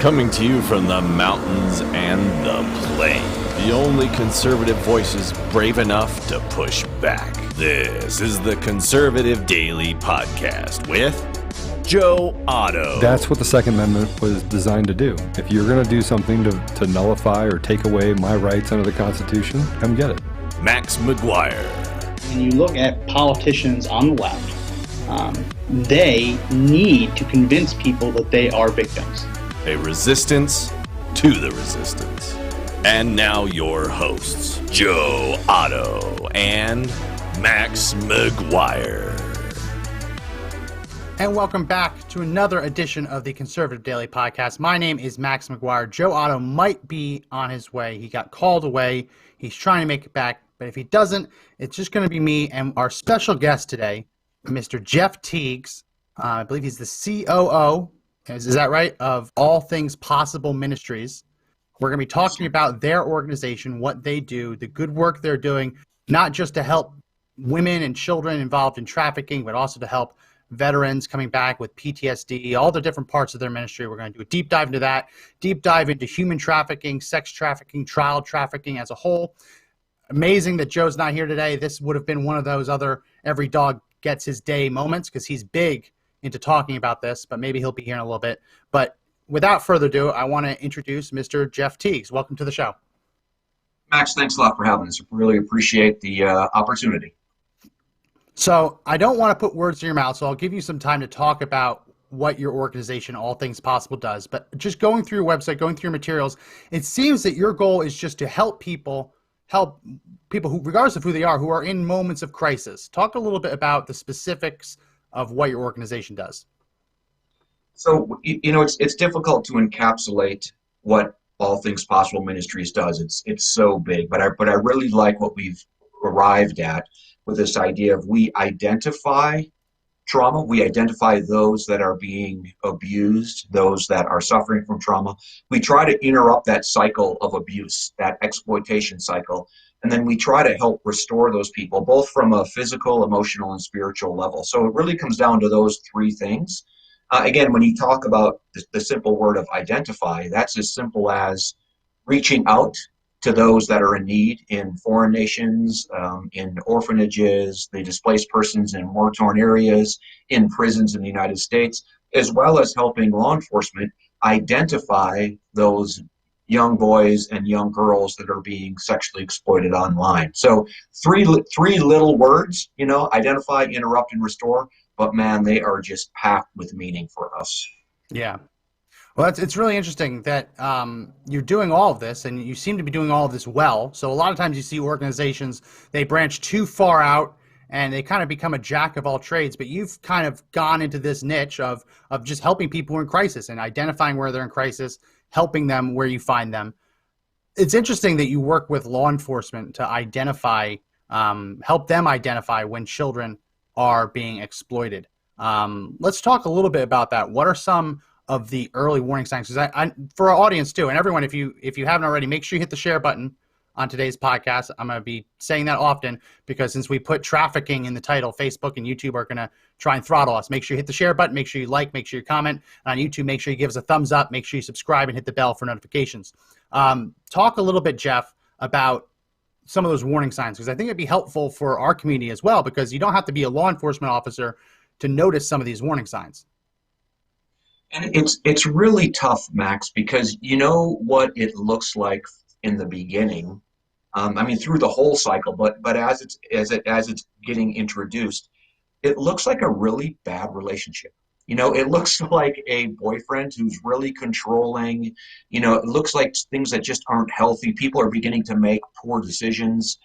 Coming to you from the mountains and the plain. The only conservative voices brave enough to push back. This is the Conservative Daily Podcast with Joe Otto. That's what the Second Amendment was designed to do. If you're going to do something to nullify or take away my rights under the Constitution, come get it. Max McGuire. When you look at politicians on the left, they need to convince people that they are victims. A resistance to the resistance. And now your hosts, Joe Otto and Max McGuire. And welcome back to another edition of the Conservative Daily Podcast. My name is Max McGuire. Joe Otto might be on his way. He got called away. He's trying to make it back. But if he doesn't, it's just going to be me and our special guest today, Mr. Jeff Teagues. I believe he's the COO, is that right, of All Things Possible Ministries. We're going to be talking about their organization, what they do, the good work they're doing, not just to help women and children involved in trafficking, but also to help veterans coming back with PTSD, all the different parts of their ministry. We're going to do a deep dive into that, deep dive into human trafficking, sex trafficking, child trafficking as a whole. Amazing that Joe's not here today. This would have been one of those other every dog gets his day moments because he's big into talking about this, but maybe he'll be here in a little bit. But without further ado, I want to introduce Mr. Jeff Teagues. Welcome to the show. Max, thanks a lot for having us. Really appreciate the opportunity. So I don't want to put words in your mouth, so I'll give you some time to talk about what your organization, All Things Possible, does. But just going through your website, going through your materials, it seems that your goal is just to help people who, regardless of who they are, who are in moments of crisis. Talk a little bit about the specifics of what your organization does. So, it's difficult to encapsulate what All Things Possible Ministries does. It's so big, but I really like what we've arrived at with this idea of we identify trauma, we identify those that are being abused, those that are suffering from trauma. We try to interrupt that cycle of abuse, that exploitation cycle, and then we try to help restore those people, both from a physical, emotional, and spiritual level. So it really comes down to those three things. Again, when you talk about the simple word of identify, that's as simple as reaching out to those that are in need in foreign nations, in orphanages, the displaced persons in war-torn areas, in prisons in the United States, as well as helping law enforcement identify those young boys and young girls that are being sexually exploited online. So three little words, identify, interrupt, and restore, but man, they are just packed with meaning for us. Yeah. Well, it's really interesting that you're doing all of this, and you seem to be doing all of this well. So a lot of times you see organizations, they branch too far out, and they kind of become a jack of all trades. But you've kind of gone into this niche of just helping people who are in crisis and identifying where they're in crisis, helping them where you find them. It's interesting that you work with law enforcement to identify, help them identify when children are being exploited. Let's talk a little bit about that. What are some of the early warning signs? Because I for our audience too, and everyone, if you haven't already, make sure you hit the share button on today's podcast. I'm going to be saying that often because since we put trafficking in the title, Facebook and YouTube are going to try and throttle us. Make sure you hit the share button, make sure you like, make sure you comment. And on YouTube, make sure you give us a thumbs up, make sure you subscribe and hit the bell for notifications. Talk a little bit, Jeff, about some of those warning signs, because I think it'd be helpful for our community as well, because you don't have to be a law enforcement officer to notice some of these warning signs. And it's really tough, Max, because you know what it looks like in the beginning. Through the whole cycle, but as it's getting introduced, it looks like a really bad relationship. It looks like a boyfriend who's really controlling. It looks like things that just aren't healthy. People are beginning to make poor decisions.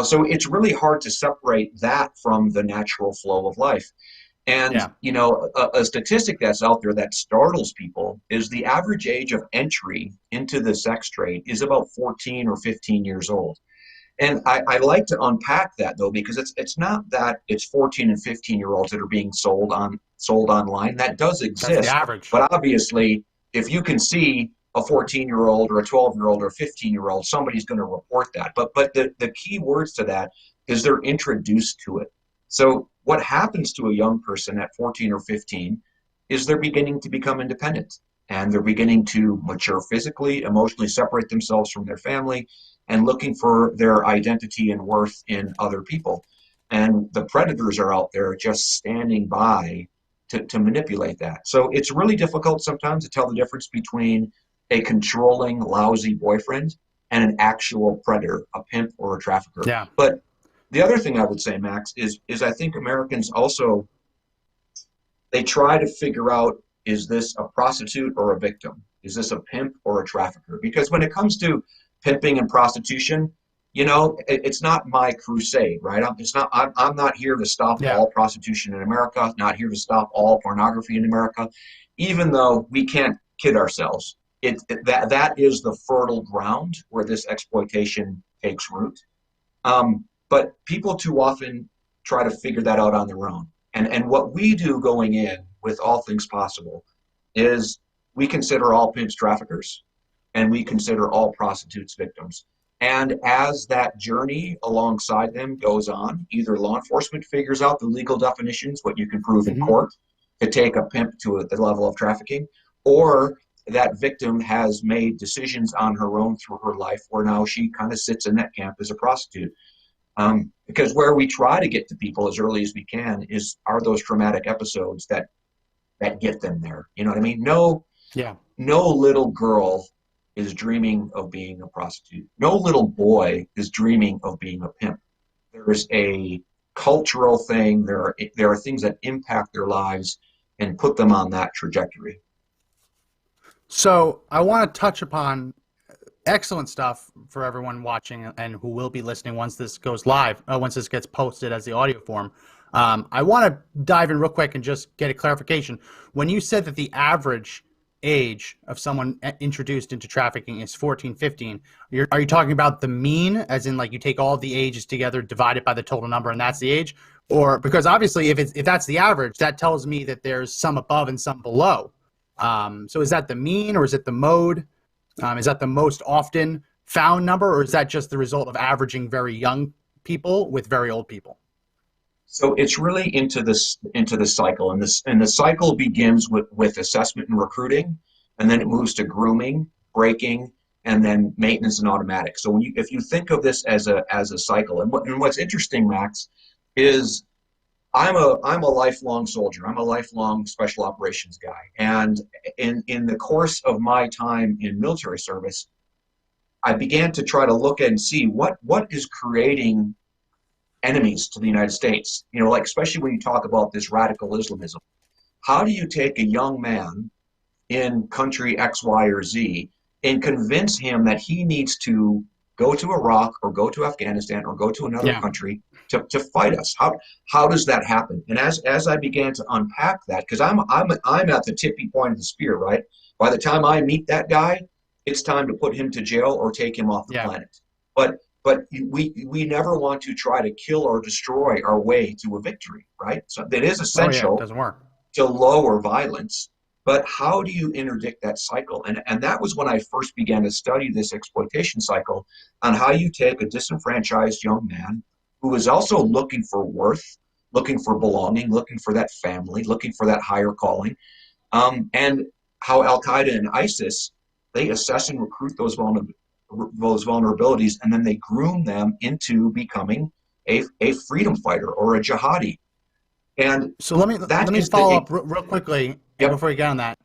So it's really hard to separate that from the natural flow of life. And, a statistic that's out there that startles people is the average age of entry into the sex trade is about 14 or 15 years old. And I like to unpack that, though, because it's not that it's 14 and 15-year-olds that are being sold online. That does exist. That's the average. But obviously, if you can see a 14-year-old or a 12-year-old or a 15-year-old, somebody's going to report that. But the key words to that is they're introduced to it. So what happens to a young person at 14 or 15 is they're beginning to become independent. and they're beginning to mature physically, emotionally, separate themselves from their family, and looking for their identity and worth in other people. And the predators are out there just standing by to manipulate that. So it's really difficult sometimes to tell the difference between a controlling, lousy boyfriend and an actual predator, a pimp or a trafficker. Yeah. But the other thing I would say, Max, is I think Americans also, they try to figure out, is this a prostitute or a victim? Is this a pimp or a trafficker? Because when it comes to pimping and prostitution, it's not my crusade, right? I'm not here to stop all prostitution in America, not here to stop all pornography in America, even though we can't kid ourselves. That is the fertile ground where this exploitation takes root. But people too often try to figure that out on their own. And what we do going in with All Things Possible is we consider all pimps traffickers, and we consider all prostitutes victims. And as that journey alongside them goes on, either law enforcement figures out the legal definitions, what you can prove in court, to take a pimp to the level of trafficking, or that victim has made decisions on her own through her life where now she kind of sits in that camp as a prostitute. Because where we try to get to people as early as we can are those traumatic episodes that get them there. You know what I mean? No little girl is dreaming of being a prostitute. No little boy is dreaming of being a pimp. There is a cultural thing. There are things that impact their lives and put them on that trajectory. So I want to touch upon excellent stuff for everyone watching and who will be listening once this goes live, once this gets posted as the audio form. I want to dive in real quick and just get a clarification. When you said that the average age of someone introduced into trafficking is 14, 15, are you talking about the mean, as in like you take all of the ages together, divide it by the total number, and that's the age? Or because obviously if that's the average, that tells me that there's some above and some below. So is that the mean, or is it the mode? Is that the most often found number, or is that just the result of averaging very young people with very old people? So it's really into the cycle, and the cycle begins with assessment and recruiting, and then it moves to grooming, breaking, and then maintenance and automatic. So if you think of this as a cycle, and what's interesting, Max, is I'm a lifelong soldier. I'm a lifelong special operations guy, and in the course of my time in military service, I began to try to look and see what is creating enemies to the United States. Like especially when you talk about this radical Islamism. How do you take a young man in country X, Y, or Z and convince him that he needs to go to Iraq or go to Afghanistan or go to another country to fight us? How does that happen? And as I began to unpack that, because I'm at the tippy point of the spear, right? By the time I meet that guy, it's time to put him to jail or take him off the planet. But we never want to try to kill or destroy our way to a victory, right? So that is essential it doesn't work. To lower violence. But how do you interdict that cycle? And that was when I first began to study this exploitation cycle on how you take a disenfranchised young man who is also looking for worth, looking for belonging, looking for that family, looking for that higher calling, and how Al-Qaeda and ISIS, they assess and recruit those vulnerabilities, and then they groom them into becoming a freedom fighter or a jihadi. And so let me follow up real quickly before you get on that.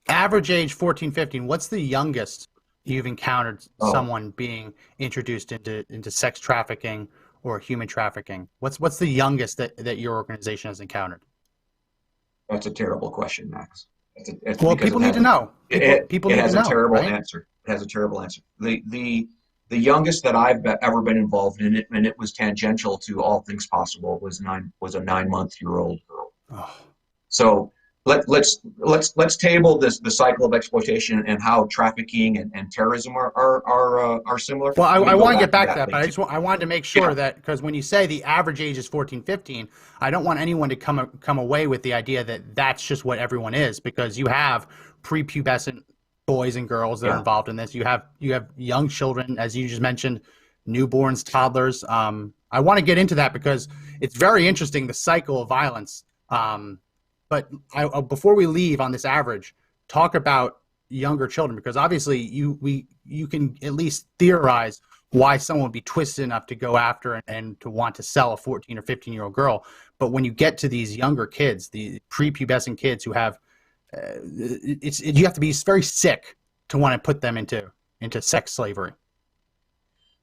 Average age 14, 15. What's the youngest you've encountered someone being introduced into sex trafficking or human trafficking? What's the youngest that your organization has encountered? That's a terrible question, Max. People need to know. People need to know. It has a terrible answer. It has a terrible answer. The youngest that I've ever been involved in it, and it was tangential to All Things Possible, was a 9-month-old girl. Oh. So let's table the cycle of exploitation and how trafficking and terrorism are similar. Well, I want to get back to that, but I wanted to make sure that, because when you say the average age is 14, 15, I don't want anyone to come away with the idea that that's just what everyone is, because you have prepubescent boys and girls that are involved in this. You have young children, as you just mentioned, newborns, toddlers. I want to get into that because it's very interesting, the cycle of violence. But before we leave on this average, talk about younger children, because obviously you can at least theorize why someone would be twisted enough to go after and to want to sell a 14 or 15-year-old girl. But when you get to these younger kids, the prepubescent kids who have, you have to be very sick to want to put them into sex slavery.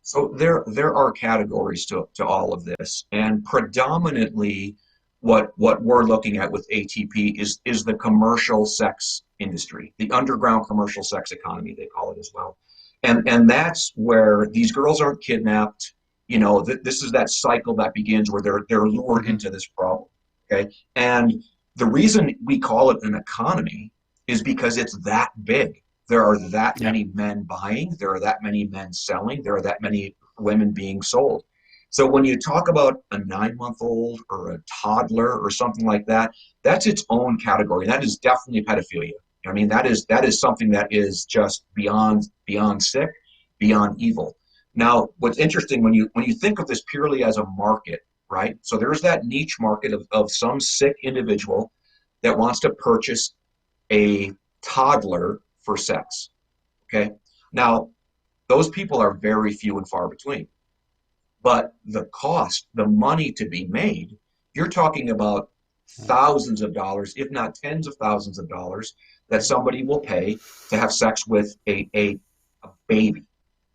So there are categories to all of this, and predominantly what we're looking at with ATP is the commercial sex industry, the underground commercial sex economy, they call it as well. And that's where these girls aren't kidnapped. You know, this is that cycle that begins where they're lured into this problem. Okay. And the reason we call it an economy is because it's that big. There are that many men buying, there are that many men selling, there are that many women being sold. So when you talk about a 9-month-old or a toddler or something like that, that's its own category. That is definitely pedophilia. I mean, that is something that is just beyond sick, beyond evil. Now, what's interesting when you think of this purely as a market, right? So there's that niche market of some sick individual that wants to purchase a toddler for sex. Okay. Now, those people are very few and far between. But the cost, the money to be made, you're talking about thousands of dollars, if not tens of thousands of dollars, that somebody will pay to have sex with a baby.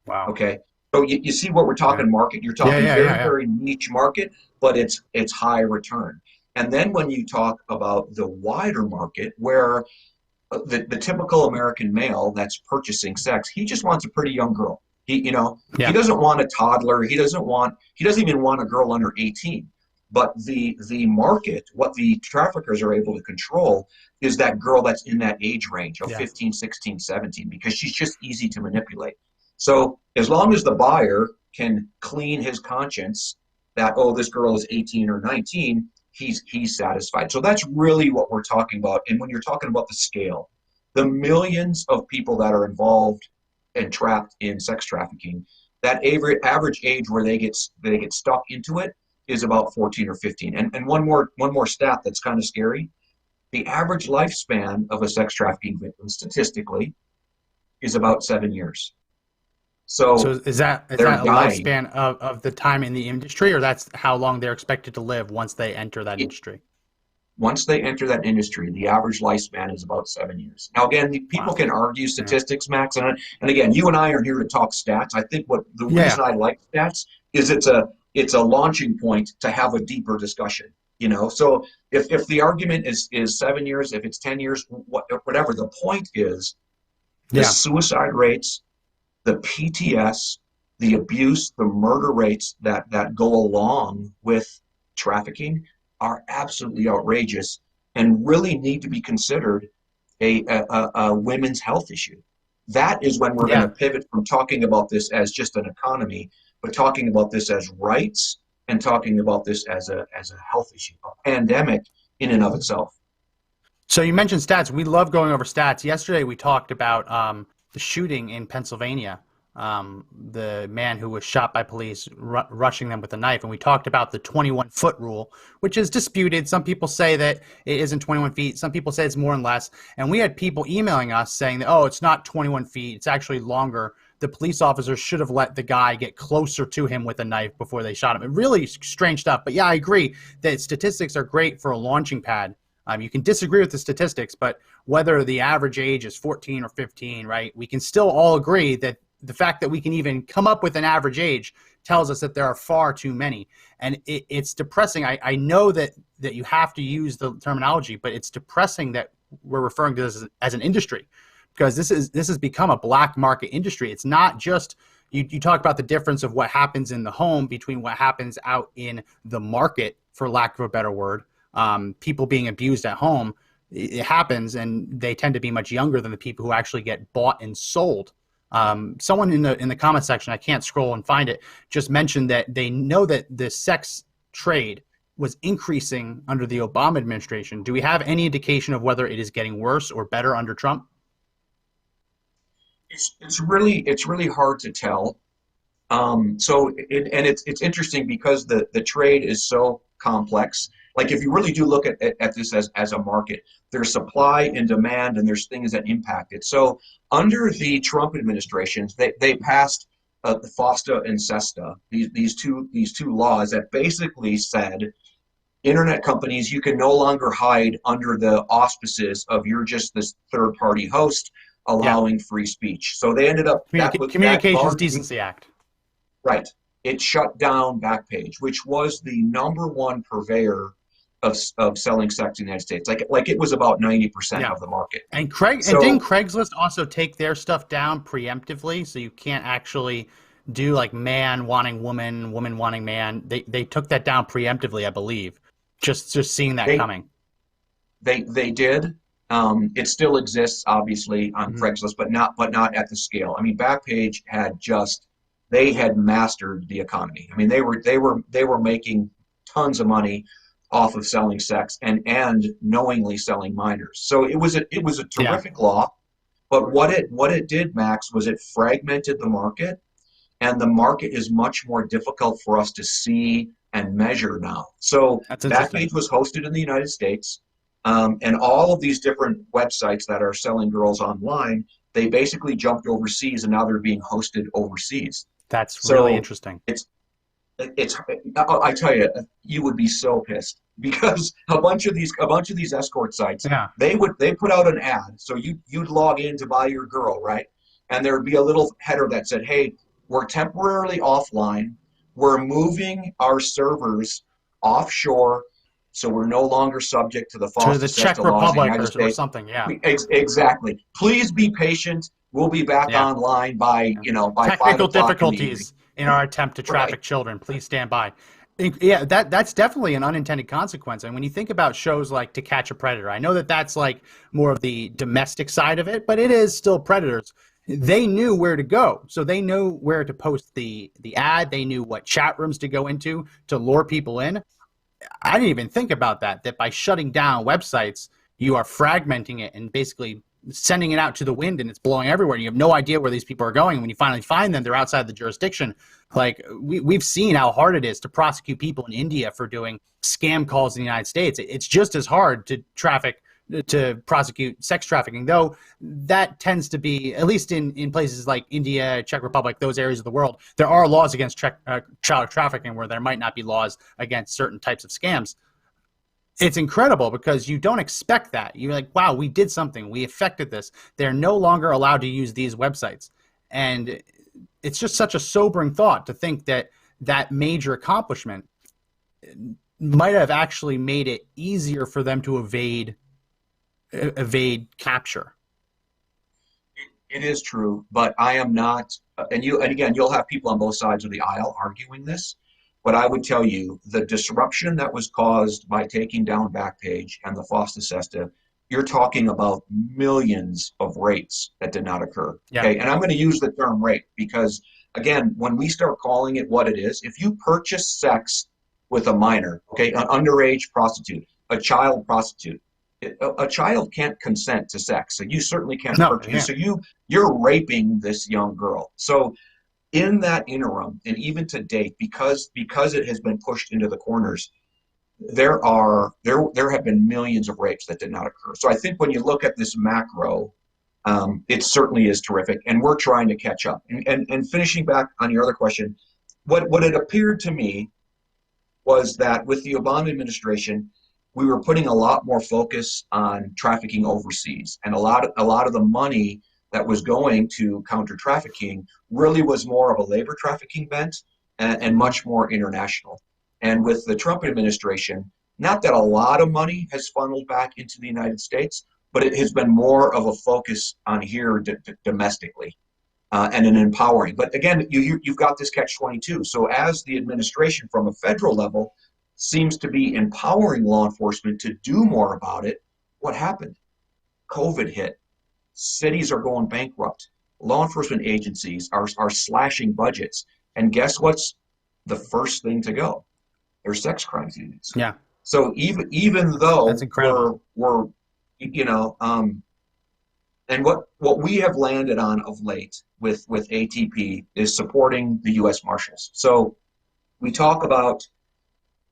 Wow. Okay. So you see what we're talking market. You're talking very niche market, but it's high return. And then when you talk about the wider market where the typical American male that's purchasing sex, he just wants a pretty young girl. He doesn't want a toddler. He doesn't even want a girl under 18. But the market, what the traffickers are able to control is that girl that's in that age range of 15, 16, 17, because she's just easy to manipulate. So as long as the buyer can clean his conscience that, oh, this girl is 18 or 19, he's satisfied. So that's really what we're talking about. And when you're talking about the scale, the millions of people that are involved and trapped in sex trafficking, that average age where they get stuck into it is about 14 or 15. And one more stat that's kind of scary. The average lifespan of a sex trafficking victim statistically is about 7 years. So is that a lifespan of the time in the industry, or that's how long they're expected to live once they enter that industry? Once they enter that industry, the average lifespan is about 7 years. Now, again, people can argue statistics, Max, and again, you and I are here to talk stats. I think the reason I like stats is it's a launching point to have a deeper discussion. You know, so if the argument is 7 years, if it's 10 years, whatever, the point is the suicide rates, the PTS, the abuse, the murder rates that go along with trafficking are absolutely outrageous and really need to be considered a women's health issue. That is when we're going to pivot from talking about this as just an economy, but talking about this as rights and talking about this as a health issue, a pandemic in and of itself. So you mentioned stats. We love going over stats. Yesterday we talked about the shooting in Pennsylvania, the man who was shot by police rushing them with a knife. And we talked about the 21-foot rule, which is disputed. Some people say that it isn't 21 feet. Some people say it's more and less. And we had people emailing us saying that, oh, it's not 21 feet. It's actually longer. The police officers should have let the guy get closer to him with a knife before they shot him. It really strange stuff. But yeah, I agree that statistics are great for a launching pad. You can disagree with the statistics, but whether the average age is 14 or 15, right, we can still all agree that the fact that we can even come up with an average age tells us that there are far too many. And it's depressing. I know that you have to use the terminology, but it's depressing that we're referring to this as an industry, because this has become a black market industry. It's not just you talk about the difference of what happens in the home between what happens out in the market, for lack of a better word. People being abused at home, it happens, and they tend to be much younger than the people who actually get bought and sold. Someone in the comment section, I can't scroll and find it, just mentioned that they know that the sex trade was increasing under the Obama administration. Do we have any indication of whether it is getting worse or better under Trump? It's really hard to tell. It's interesting because the trade is so complex. Like if you really do look at this as a market, there's supply and demand, and there's things that impact it. So under the Trump administration, they passed the FOSTA and SESTA, these two laws that basically said internet companies, you can no longer hide under the auspices of you're just this third party host allowing free speech. So they ended up Communications Decency Act. Right. It shut down Backpage, which was the number one purveyor of selling sex in the United States. Like it was about 90% of the market. And didn't Craigslist also take their stuff down preemptively, so you can't actually do like man wanting woman, woman wanting man? They took that down preemptively, I believe. Just seeing that coming. They did. It still exists, obviously, on Craigslist, but not at the scale. I mean, Backpage they had mastered the economy. I mean, they were making tons of money off of selling sex and knowingly selling minors. So it was a terrific law. But what it did, Max, was it fragmented the market, and the market is much more difficult for us to see and measure now. So Backpage was hosted in the United States, and all of these different websites that are selling girls online, they basically jumped overseas, and now they're being hosted overseas. That's really interesting. I tell you, you would be so pissed because a bunch of these escort sites, they put out an ad, so you'd log in to buy your girl, right? And there would be a little header that said, "Hey, we're temporarily offline. We're moving our servers offshore, so we're no longer subject to the Czech Republic or something." Yeah, exactly. Please be patient. We'll be back online by by technical difficulties in our attempt to traffic children. Please stand by. Yeah, that's definitely an unintended consequence. And when you think about shows like To Catch a Predator, I know that that's like more of the domestic side of it, but it is still predators. They knew where to go. So they knew where to post the ad. They knew what chat rooms to go into to lure people in. I didn't even think about that by shutting down websites, you are fragmenting it and basically sending it out to the wind, and it's blowing everywhere. And you have no idea where these people are going. And when you finally find them, they're outside the jurisdiction. Like we've seen how hard it is to prosecute people in India for doing scam calls in the United States. It's just as hard to prosecute sex trafficking, though that tends to be, at least in places like India, Czech Republic, those areas of the world, there are laws against child trafficking where there might not be laws against certain types of scams. It's incredible because you don't expect that. You're like, wow, we did something. We affected this. They're no longer allowed to use these websites. And it's just such a sobering thought to think that that major accomplishment might have actually made it easier for them to evade capture. It is true, but I am not, and again, you'll have people on both sides of the aisle arguing this, but I would tell you the disruption that was caused by taking down Backpage and the FOSTA SESTA, you're talking about millions of rapes that did not occur. Yeah. Okay, and I'm going to use the term rape because, again, when we start calling it what it is, if you purchase sex with a minor, okay, an underage prostitute, a child prostitute, a child can't consent to sex, so you certainly can't purchase. So you're raping this young girl. So in that interim, and even to date, because it has been pushed into the corners, there have been millions of rapes that did not occur. So I think when you look at this macro, it certainly is terrific, and we're trying to catch up. And finishing back on your other question, what it appeared to me was that with the Obama administration, we were putting a lot more focus on trafficking overseas, and a lot of the money that was going to counter trafficking really was more of a labor trafficking bent and much more international. And with the Trump administration, not that a lot of money has funneled back into the United States, but it has been more of a focus on here domestically and an empowering. But again, you've got this catch-22. So as the administration from a federal level seems to be empowering law enforcement to do more about it, what happened? COVID hit. Cities are going bankrupt. Law enforcement agencies are slashing budgets. And guess what's the first thing to go? They're sex crimes units. Yeah. So even though that's incredible. we're and what we have landed on of late with ATP is supporting the U.S. Marshals. So we talk about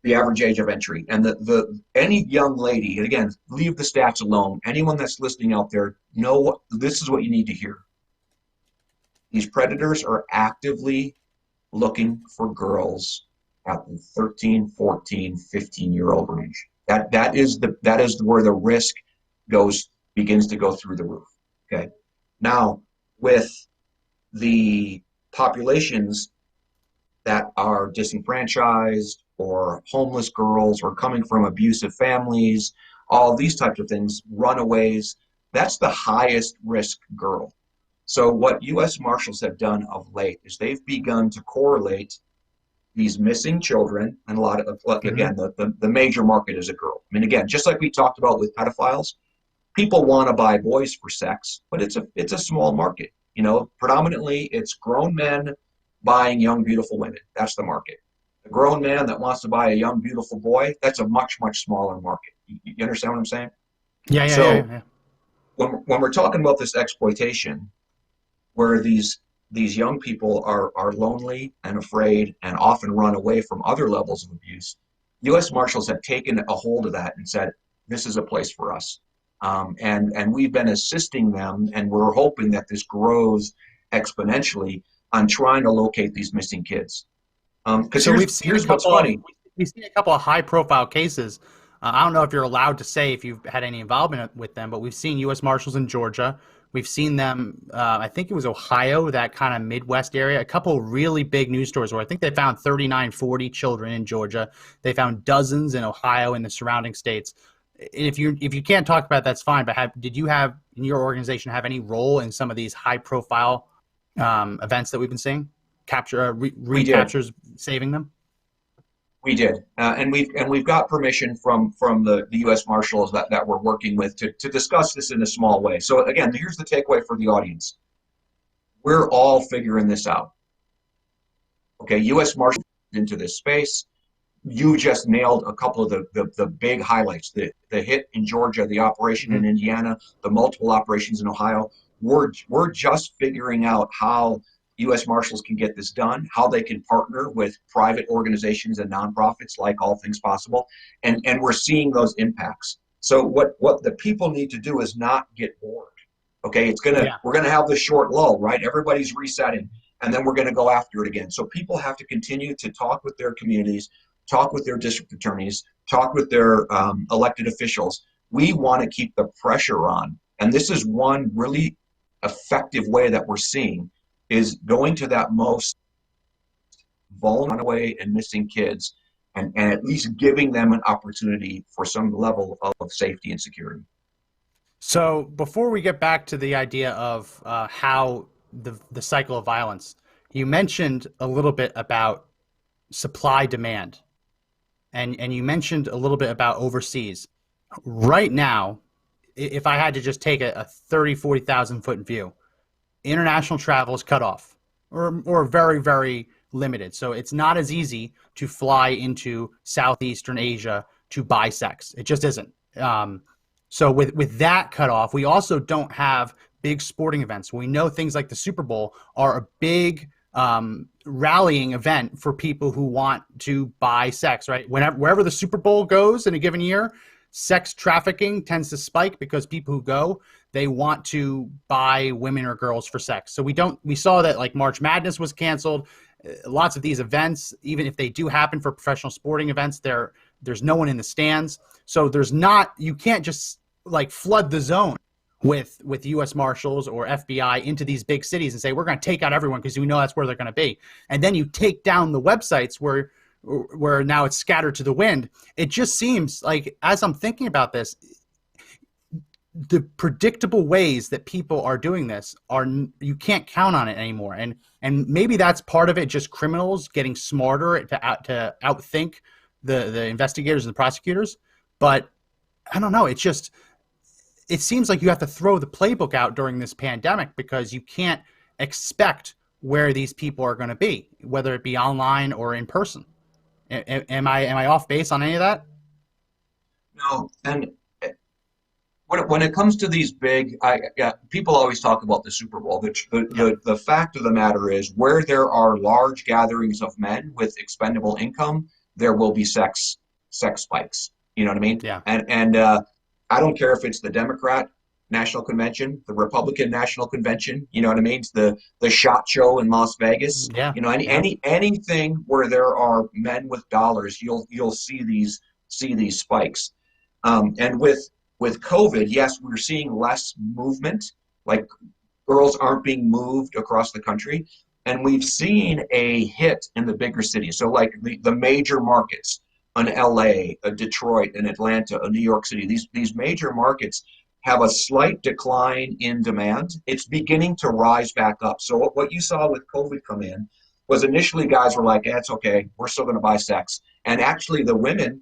the average age of entry. And the any young lady, and again, leave the stats alone. Anyone that's listening out there, know this is what you need to hear. These predators are actively looking for girls at the 13, 14, 15-year-old range. That is where the risk begins to go through the roof. Okay. Now, with the populations that are disenfranchised or homeless girls or coming from abusive families, all these types of things, runaways, that's the highest risk girl. So what U.S. Marshals have done of late is they've begun to correlate these missing children, and a lot of, again, the major market is a girl. I mean, again, just like we talked about with pedophiles, people want to buy boys for sex, but it's a small market. You know, predominantly it's grown men buying young, beautiful women. That's the market. A grown man that wants to buy a young, beautiful boy, that's a much, much smaller market. You understand what I'm saying? Yeah. When we're talking about this exploitation, where these young people are lonely and afraid and often run away from other levels of abuse, U.S. Marshals have taken a hold of that and said, this is a place for us. And we've been assisting them, and we're hoping that this grows exponentially on trying to locate these missing kids. Because here's what's funny. We've seen a couple of high-profile cases. I don't know if you're allowed to say if you've had any involvement with them, but we've seen U.S. Marshals in Georgia. We've seen them, I think it was Ohio, that kind of Midwest area, a couple really big news stories where I think they found 39, 40 children in Georgia. They found dozens in Ohio and the surrounding states. If you can't talk about it, that's fine, but did you have, in your organization, have any role in some of these high-profile events that we've been seeing? Recaptures, saving them? We did, and we've got permission from the U.S. Marshals that we're working with to discuss this in a small way. So again, here's the takeaway for the audience: we're all figuring this out. Okay, U.S. Marshals into this space. You just nailed a couple of the big highlights: the hit in Georgia, the operation in Indiana, the multiple operations in Ohio. We're just figuring out how U.S. Marshals can get this done, how they can partner with private organizations and nonprofits like All Things Possible, and we're seeing those impacts. So what the people need to do is not get bored. Okay, we're gonna have this short lull, right? Everybody's resetting, and then we're gonna go after it again. So people have to continue to talk with their communities, talk with their district attorneys, talk with their elected officials. We want to keep the pressure on, and this is one really effective way that we're seeing, is going to that most vulnerable runaway and missing kids and at least giving them an opportunity for some level of safety and security. So before we get back to the idea of how the cycle of violence, you mentioned a little bit about supply demand, and you mentioned a little bit about overseas. Right now, if I had to just take a 30, 40,000 foot view, international travel is cut off or very, very limited. So it's not as easy to fly into Southeastern Asia to buy sex. It just isn't. So with that cut off, we also don't have big sporting events. We know things like the Super Bowl are a big rallying event for people who want to buy sex, right? Wherever the Super Bowl goes in a given year, sex trafficking tends to spike because people who go, they want to buy women or girls for sex. So we saw that like March Madness was canceled. Lots of these events, even if they do happen for professional sporting events, there's no one in the stands. So you can't just like flood the zone with U.S. Marshals or FBI into these big cities and say, we're going to take out everyone because we know that's where they're going to be. And then you take down the websites where now it's scattered to the wind. It just seems like, as I'm thinking about this, the predictable ways that people are doing this you can't count on it anymore. And maybe that's part of it, just criminals getting smarter to outthink the investigators and the prosecutors. But I don't know. It seems like you have to throw the playbook out during this pandemic because you can't expect where these people are going to be, whether it be online or in person. Am I off base on any of that? No, and when it comes to these big, people always talk about the Super Bowl. The fact of the matter is, where there are large gatherings of men with expendable income, there will be sex spikes. You know what I mean? Yeah. And I don't care if it's the Democrat National Convention, the Republican National Convention. You know what I mean? It's the shot show in Las Vegas. Yeah. You know, Yeah. anything where there are men with dollars, you'll see these spikes. And with COVID, yes, we're seeing less movement. Like girls aren't being moved across the country, and we've seen a hit in the bigger cities. So like the major markets, an LA, a Detroit, an Atlanta, a New York City, these major markets have a slight decline in demand. It's beginning to rise back up. So what you saw with COVID come in was initially guys were like, it's okay, we're still going to buy sex. And actually the women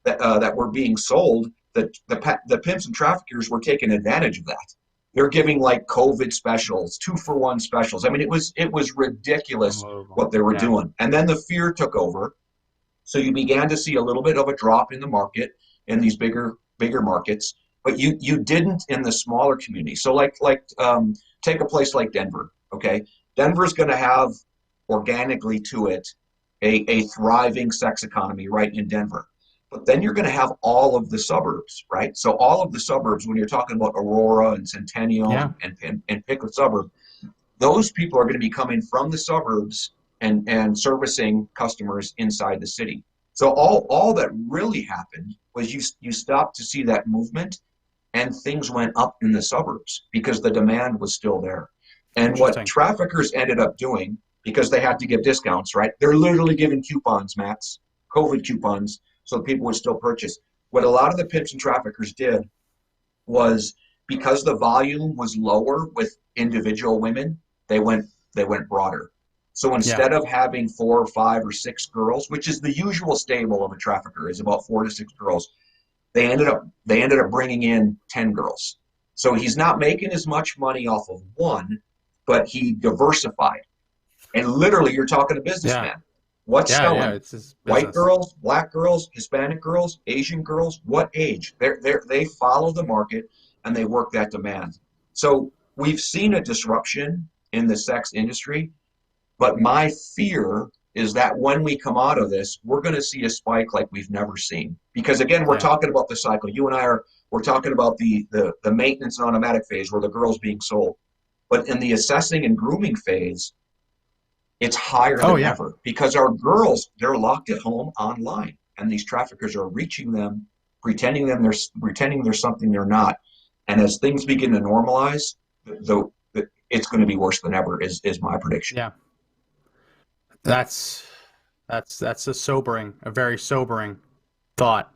that were being sold, the pimps and traffickers were taking advantage of that. They're giving like COVID specials, 2-for-1 specials. I mean, it was ridiculous what they were doing. And then the fear took over. So you began to see a little bit of a drop in the market in these bigger markets, but you didn't in the smaller communities. So take a place like Denver. Okay, Denver's going to have organically to it a thriving sex economy right in Denver. But then you're going to have all of the suburbs, right? So all of the suburbs, when you're talking about Aurora and Centennial and Pickett suburb, those people are going to be coming from the suburbs and servicing customers inside the city. So all that really happened was you stopped to see that movement, and things went up in the suburbs because the demand was still there. And what traffickers ended up doing, because they had to give discounts, right? They're literally giving coupons, Max, COVID coupons, so people would still purchase. What a lot of the pimps and traffickers did was, because the volume was lower with individual women, they went broader. So instead of having 4 or 5 or 6 girls, which is the usual stable of a trafficker, is about 4 to 6 girls, they ended up bringing in 10 girls. So he's not making as much money off of one, but he diversified. And literally, you're talking to businessman. Yeah. What's selling? Yeah, it's his White business. girls, black girls, Hispanic girls, Asian girls, what age? They follow the market and they work that demand. So we've seen a disruption in the sex industry, but my fear is that when we come out of this, we're going to see a spike like we've never seen. Because again, we're talking about the cycle. You and I we're talking about the maintenance and automatic phase where the girl's being sold. But in the assessing and grooming phase, it's higher than ever, because our girls, they're locked at home online, and these traffickers are reaching them, pretending there's something they're not. And as things begin to normalize, it's going to be worse than ever is my prediction. Yeah. That's a very sobering thought.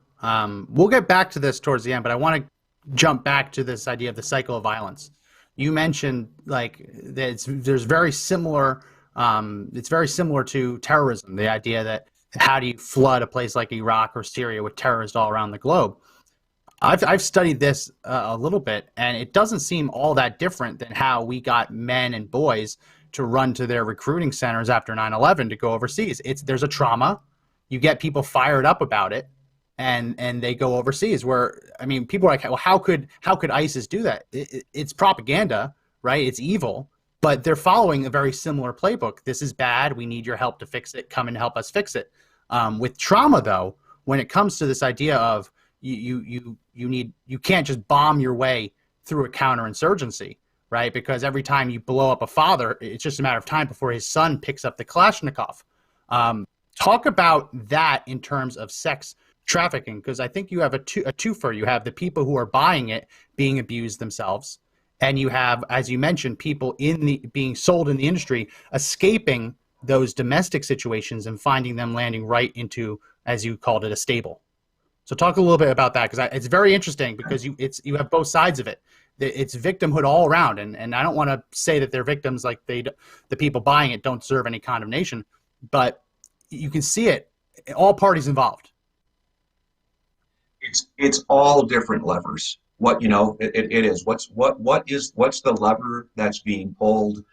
We'll get back to this towards the end, but I want to jump back to this idea of the cycle of violence. You mentioned like that there's very similar. It's very similar to terrorism. The idea that how do you flood a place like Iraq or Syria with terrorists all around the globe? I've studied this a little bit, and it doesn't seem all that different than how we got men and boys to run to their recruiting centers after 9/11 to go overseas. There's a trauma. You get people fired up about it, and they go overseas. Where, I mean, people are like, well, how could ISIS do that? It's propaganda, right? It's evil, but they're following a very similar playbook. This is bad. We need your help to fix it. Come and help us fix it. With trauma, though, when it comes to this idea of you can't just bomb your way through a counterinsurgency, right? Because every time you blow up a father, it's just a matter of time before his son picks up the Kalashnikov. Talk about that in terms of sex trafficking, because I think you have a twofer. You have the people who are buying it being abused themselves, and you have, as you mentioned, people being sold in the industry escaping those domestic situations and finding them landing right into, as you called it, a stable. So talk a little bit about that, because it's very interesting, because you have both sides of it. It's victimhood all around, and I don't want to say that they're victims, like the people buying it don't deserve any condemnation, but you can see it, all parties involved. It's all different levers. It is what's the lever that's being pulled,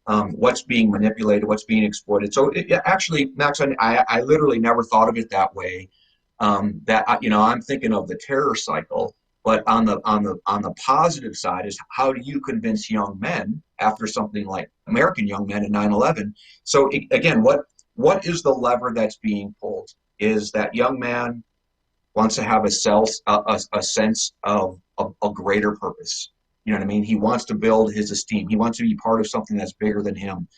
what's being manipulated, what's being exploited. So actually, Max, I literally never thought of it that way. I'm thinking of the terror cycle, but on the positive side is, how do you convince young men after something like American young men in 9/11? So again, what is the lever that's being pulled? is that young man wants to have a sense of a greater purpose. You know what I mean? He wants to build his esteem. He wants to be part of something that's bigger than him.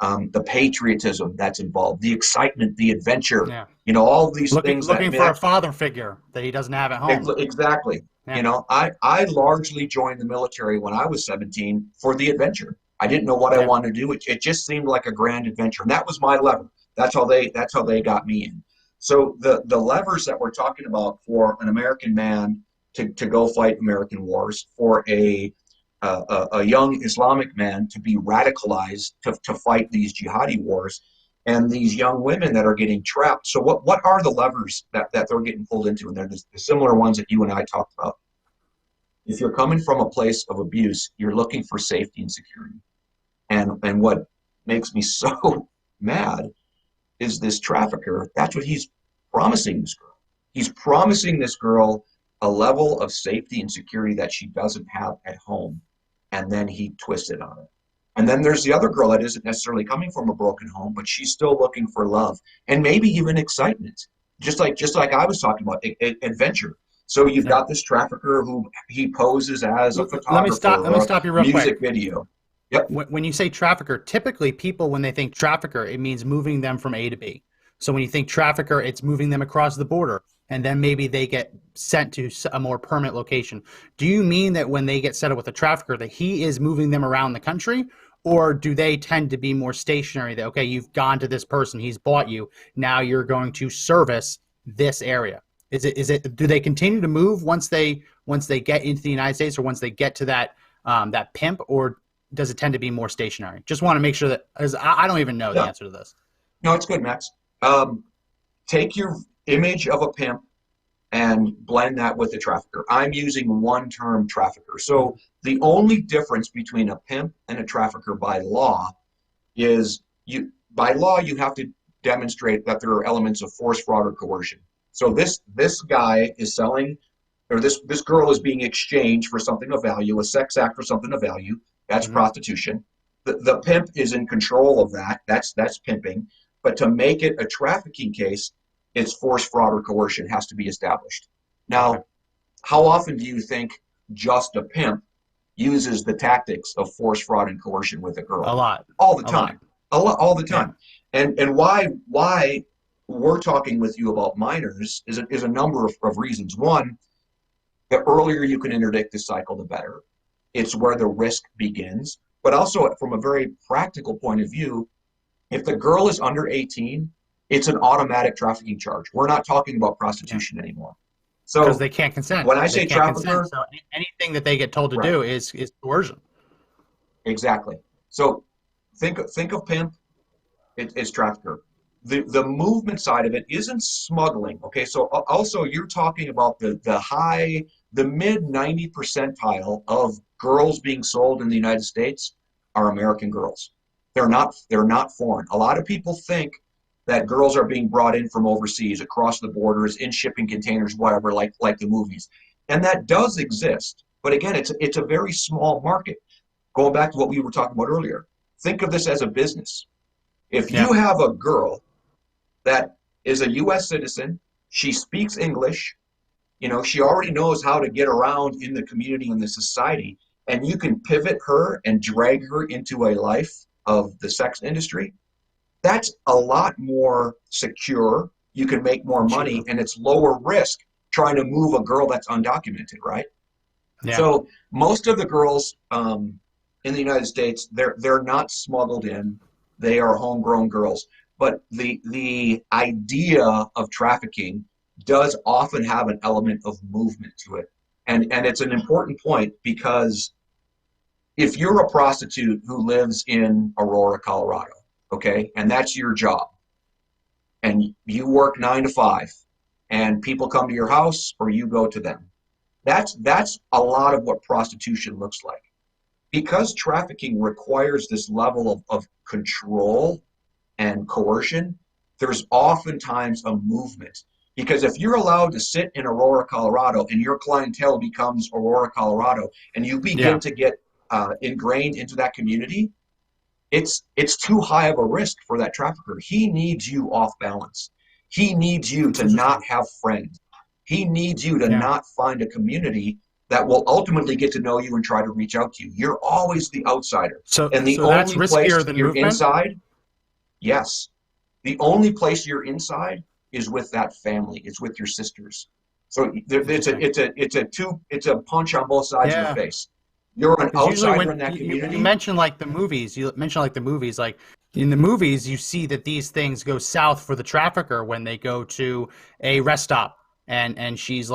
The patriotism that's involved, the excitement, the adventure, Yeah. all these things Looking for a father figure that he doesn't have at home. exactly. Yeah. I largely joined the military when I was 17 for the adventure. I didn't know what I Yeah. wanted to do. It just seemed like a grand adventure, and that was my lever. That's how they got me in. So the levers that we're talking about for an American man to go fight American wars, for a young Islamic man to be radicalized to fight these jihadi wars, and these young women that are getting trapped. So what are the levers that they're getting pulled into? And they're the similar ones that you and I talked about. If you're coming from a place of abuse, you're looking for safety and security. And what makes me so mad is this trafficker. That's what he's promising this girl. He's promising this girl a level of safety and security that she doesn't have at home. And then he twisted on it. And then there's the other girl that isn't necessarily coming from a broken home, but she's still looking for love and maybe even excitement, just like I was talking about, adventure. So you've got this trafficker who he poses as a photographer. Let me stop you real music quick. video. Yep. When you say trafficker, typically people, when they think trafficker, it means moving them from A to B. So when you think trafficker, it's moving them across the border, and then maybe they get sent to a more permanent location. Do you mean that when they get set up with a trafficker, that he is moving them around the country? Or do they tend to be more stationary, that, okay, you've gone to this person, he's bought you, now you're going to service this area? Do they continue to move once they get into the United States, or once they get to that pimp, or does it tend to be more stationary? Just want to make sure that, because I don't even know the answer to this. No, it's good, Max. Take your image of a pimp and blend that with the trafficker. I'm using one term, trafficker. So the only difference between a pimp and a trafficker by law is you have to demonstrate that there are elements of force, fraud, or coercion. So this guy is selling, or this girl is being exchanged for something of value, a sex act for something of value. That's prostitution. The pimp is in control of that. That's pimping. But to make it a trafficking case, it's force, fraud, or coercion has to be established. Now, how often do you think just a pimp uses the tactics of force, fraud, and coercion with a girl? A lot. All the time. All the time. Yeah. And why we're talking with you about minors is a number of reasons. One, the earlier you can interdict this cycle, the better. It's where the risk begins. But also, from a very practical point of view, if the girl is under 18, it's an automatic trafficking charge. We're not talking about prostitution anymore. So because they can't consent. When I say trafficker, so anything that they get told to do is coercion. Exactly. So think of pimp, it's trafficker. The movement side of it isn't smuggling. Okay, so also you're talking about the mid 90 percentile of girls being sold in the United States are American girls. They're not foreign. A lot of people think that girls are being brought in from overseas, across the borders, in shipping containers, whatever, like the movies. And that does exist. But again, it's a very small market. Going back to what we were talking about earlier, think of this as a business. If you have a girl that is a U.S. citizen, she speaks English, she already knows how to get around in the community and the society, and you can pivot her and drag her into a life of the sex industry, that's a lot more secure. You can make more money, and it's lower risk trying to move a girl that's undocumented, right? Yeah. So most of the girls in the United States, they're not smuggled in. They are homegrown girls. But the idea of trafficking does often have an element of movement to it. And it's an important point, because if you're a prostitute who lives in Aurora, Colorado, okay, and that's your job, and you work 9 to 5, and people come to your house or you go to them, that's a lot of what prostitution looks like. Because trafficking requires this level of control and coercion, there's oftentimes a movement. Because if you're allowed to sit in Aurora, Colorado, and your clientele becomes Aurora, Colorado, and you begin to get ingrained into that community, it's too high of a risk for that trafficker. He needs you off balance. He needs you to not have friends. He needs you to not find a community that will ultimately get to know you and try to reach out to you. You're always the outsider. And the that's only place riskier than you're movement? inside, yes. The only place you're inside is with that family. It's with your sisters. So it's a punch on both sides of the face. You're an outsider in that community. You mentioned like the movies. You mentioned like the movies. Like in the movies, you see that these things go south for the trafficker when they go to a rest stop, and she's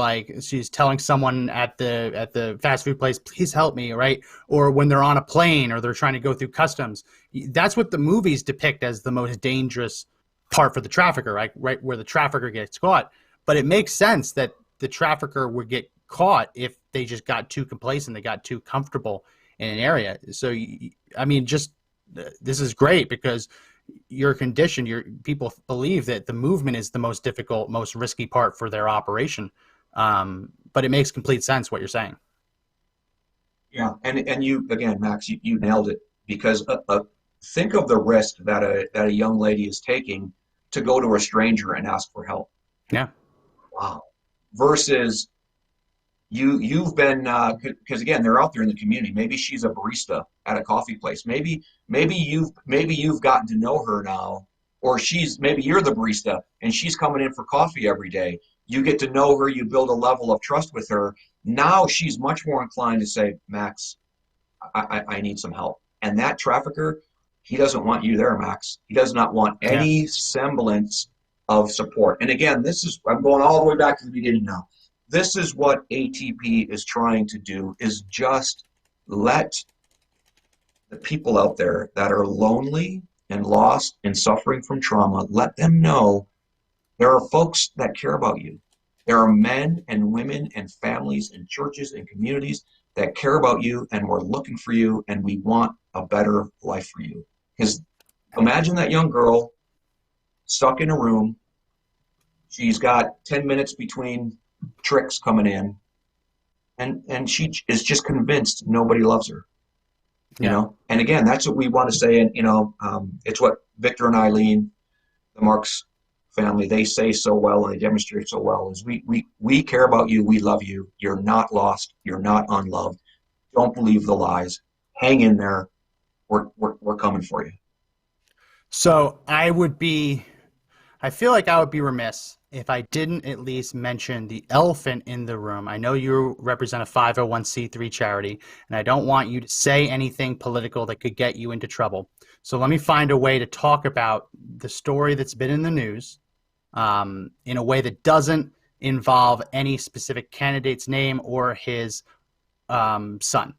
telling someone at the fast food place, please help me, right? Or when they're on a plane or they're trying to go through customs. That's what the movies depict as the most dangerous part for the trafficker, right where the trafficker gets caught. But it makes sense that the trafficker would get caught if they just got too complacent, they got too comfortable in an area. So, I mean, this is great because you're conditioned. People believe that the movement is the most difficult, most risky part for their operation. But it makes complete sense what you're saying. Yeah, and you again, Max, you nailed it because think of the risk that a young lady is taking to go to a stranger and ask for help. Yeah. Wow. Versus you've been because again they're out there in the community. Maybe she's a barista at a coffee place. Maybe you've gotten to know her now, or maybe you're the barista and she's coming in for coffee every day. You get to know her. You build a level of trust with her. Now she's much more inclined to say, Max, I need some help. And that trafficker, he doesn't want you there, Max. He does not want any semblance of support. And again, I'm going all the way back to the beginning now. This is what ATP is trying to do, is just let the people out there that are lonely and lost and suffering from trauma, let them know there are folks that care about you. There are men and women and families and churches and communities that care about you, and we're looking for you, and we want a better life for you. Because imagine that young girl stuck in a room. She's got 10 minutes between tricks coming in, and she is just convinced nobody loves her. You know? And again, that's what we want to say. And, it's what Victor and Eileen, the Marks family, they say so well and they demonstrate so well is we care about you. We love you. You're not lost. You're not unloved. Don't believe the lies. Hang in there. We're coming for you. So I feel like I would be remiss if I didn't at least mention the elephant in the room. I know you represent a 501c3 charity, and I don't want you to say anything political that could get you into trouble. So let me find a way to talk about the story that's been in the news in a way that doesn't involve any specific candidate's name or his son.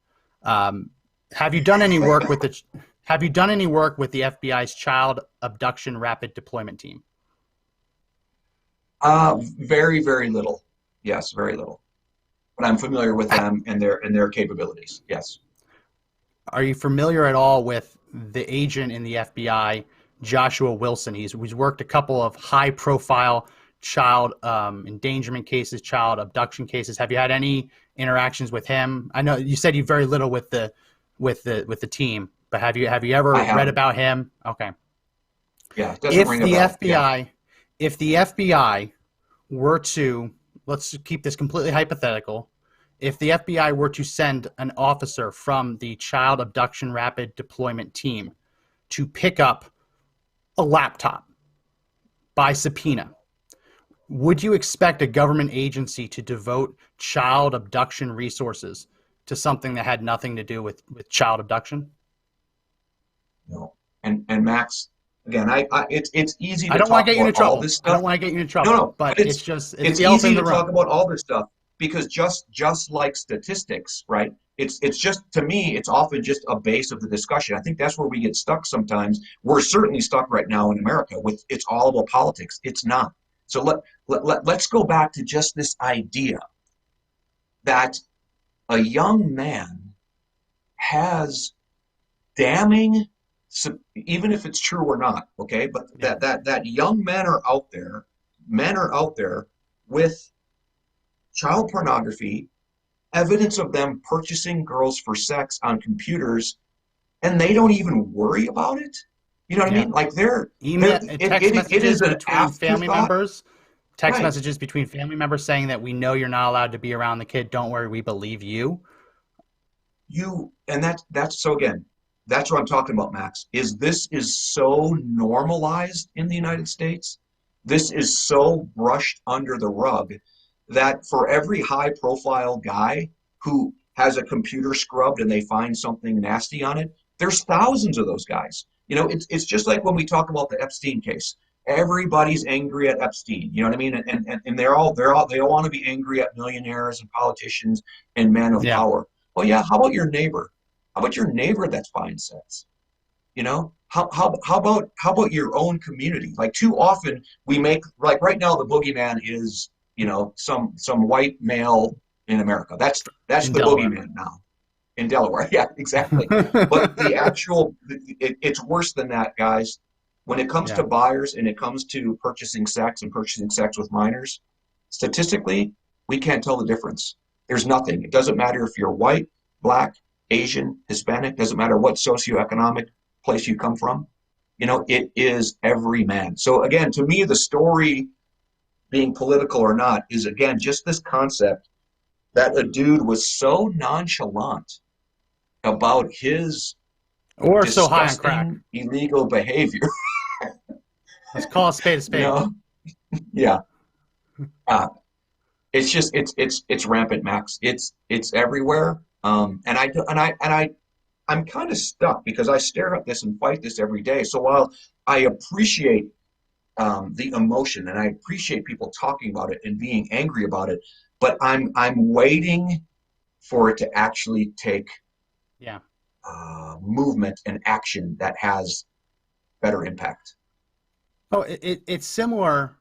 Have you done any work with the FBI's Child Abduction Rapid Deployment Team? Very, very little. Yes, very little. But I'm familiar with them and their capabilities. Yes. Are you familiar at all with the agent in the FBI, Joshua Wilson? He's worked a couple of high-profile child endangerment cases, child abduction cases. Have you had any interactions with him? I know you said you very little with the team, but have you ever read about him? Okay. Yeah, it doesn't ring a bell. If the FBI were to, let's keep this completely hypothetical, if the FBI were to send an officer from the Child Abduction Rapid Deployment Team to pick up a laptop by subpoena, would you expect a government agency to devote child abduction resources to something that had nothing to do with child abduction? No. And Max, again, it's easy to I don't talk want to get you into about all trouble. this I don't stuff. want to get you into trouble. No, but it's just it's the elephant easy in to the room. talk about all this stuff because just like statistics, right? It's just, to me, it's often just a base of the discussion. I think that's where we get stuck sometimes. We're certainly stuck right now in America with it's all about politics. It's not. So let's go back to just this idea that a young man has damning, even if it's true or not, okay? But that young men are out there with child pornography, evidence of them purchasing girls for sex on computers, and they don't even worry about it. You know what I Yeah. mean? Like Email, text it is messages an between family afterthought, members. Text right? messages between family members saying that we know you're not allowed to be around the kid. Don't worry, we believe you. And that's so again, that's what I'm talking about, Max. This is so normalized in the United States. This is so brushed under the rug that for every high profile guy who has a computer scrubbed and they find something nasty on it, there's thousands of those guys. It's just like when we talk about the Epstein case. Everybody's angry at Epstein. You know what I mean? And they all want to be angry at millionaires and politicians and men of Yeah. power. Well, yeah, how about your neighbor? How about your neighbor that's buying sex? How about your own community? Like too often we make like right now the boogeyman is, some white male in America. That's In the Delaware. boogeyman now in Delaware. Yeah, exactly. But it's worse than that, guys. When it comes to Yeah. buyers and it comes to purchasing sex and purchasing sex with minors, statistically, we can't tell the difference. There's nothing. It doesn't matter if you're white, black, Asian, Hispanic, doesn't matter what socioeconomic place you come from. It is every man. So again, to me, the story, being political or not, is again just this concept that a dude was so nonchalant about his Or so high on crack. disgusting illegal behavior. Let's call a spade a you spade. know, yeah. Uh, it's rampant, Max. It's everywhere. I'm kind of stuck because I stare at this and fight this every day. So while I appreciate the emotion and I appreciate people talking about it and being angry about it, but I'm waiting for it to actually take Yeah. movement and action that has better impact. Oh, it's similar.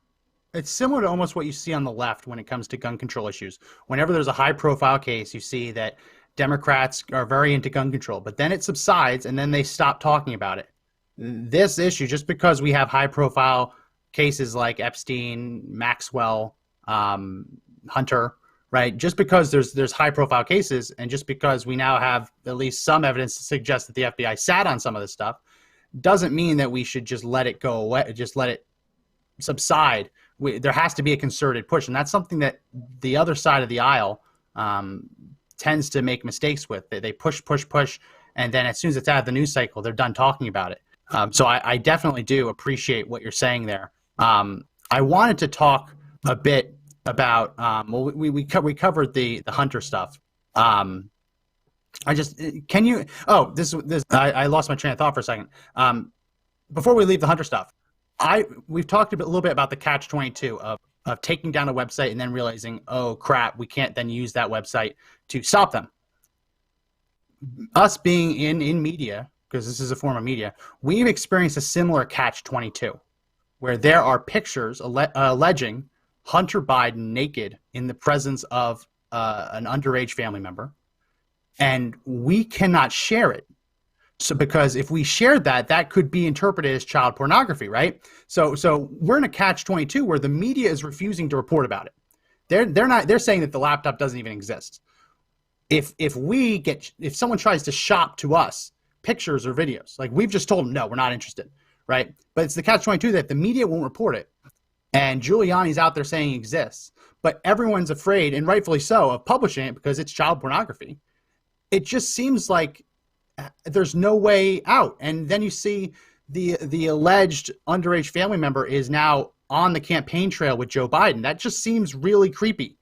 It's similar to almost what you see on the left when it comes to gun control issues. Whenever there's a high profile case, you see that Democrats are very into gun control, but then it subsides and then they stop talking about it. This issue, just because we have high profile cases like Epstein, Maxwell, Hunter, right? Just because there's high profile cases and just because we now have at least some evidence to suggest that the FBI sat on some of this stuff doesn't mean that we should just let it go away, just let it subside. There has to be a concerted push, and that's something that the other side of the aisle tends to make mistakes with. They push, and then as soon as it's out of the news cycle, they're done talking about it. So I definitely do appreciate what you're saying there. I wanted to talk a bit about we covered the Hunter stuff. I lost my train of thought for a second. Before we leave the Hunter stuff, we've talked a little bit about the catch-22 of taking down a website and then realizing, oh crap, we can't then use that website to stop them. Us being in media, because this is a form of media, we've experienced a similar catch-22 where there are pictures alleging Hunter Biden naked in the presence of an underage family member, and we cannot share it. So because if we shared that could be interpreted as child pornography, right? So we're in a catch-22 where the media is refusing to report about it. They're saying that the laptop doesn't even exist. If someone tries to shop to us pictures or videos, like we've just told them, no, we're not interested, right? But it's the catch-22 that the media won't report it. And Giuliani's out there saying it exists, but everyone's afraid, and rightfully so, of publishing it because it's child pornography. It just seems like there's no way out. And then you see the alleged underage family member is now on the campaign trail with Joe Biden. That just seems really creepy.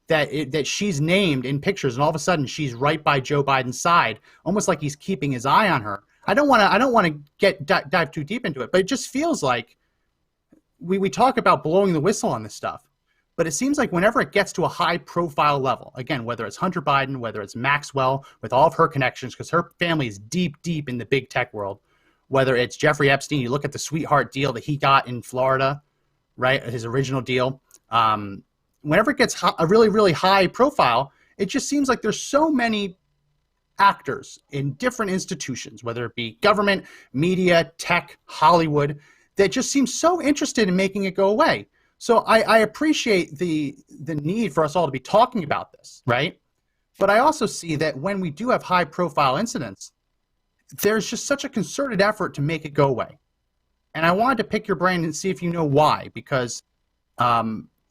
That she's named in pictures, and all of a sudden she's right by Joe Biden's side, almost like he's keeping his eye on her. I don't want to dive too deep into it, but it just feels like we talk about blowing the whistle on this stuff. But it seems like whenever it gets to a high profile level, again, whether it's Hunter Biden, whether it's Maxwell with all of her connections, because her family is deep in the big tech world, whether it's Jeffrey Epstein, you look at the sweetheart deal that he got in Florida, right? His original deal. Whenever it gets a really, really high profile, it just seems like there's so many actors in different institutions, whether it be government, media, tech, Hollywood, that just seem so interested in making it go away. So I appreciate the need for us all to be talking about this, right? But I also see that when we do have high profile incidents, there's just such a concerted effort to make it go away. And I wanted to pick your brain and see if you know why, because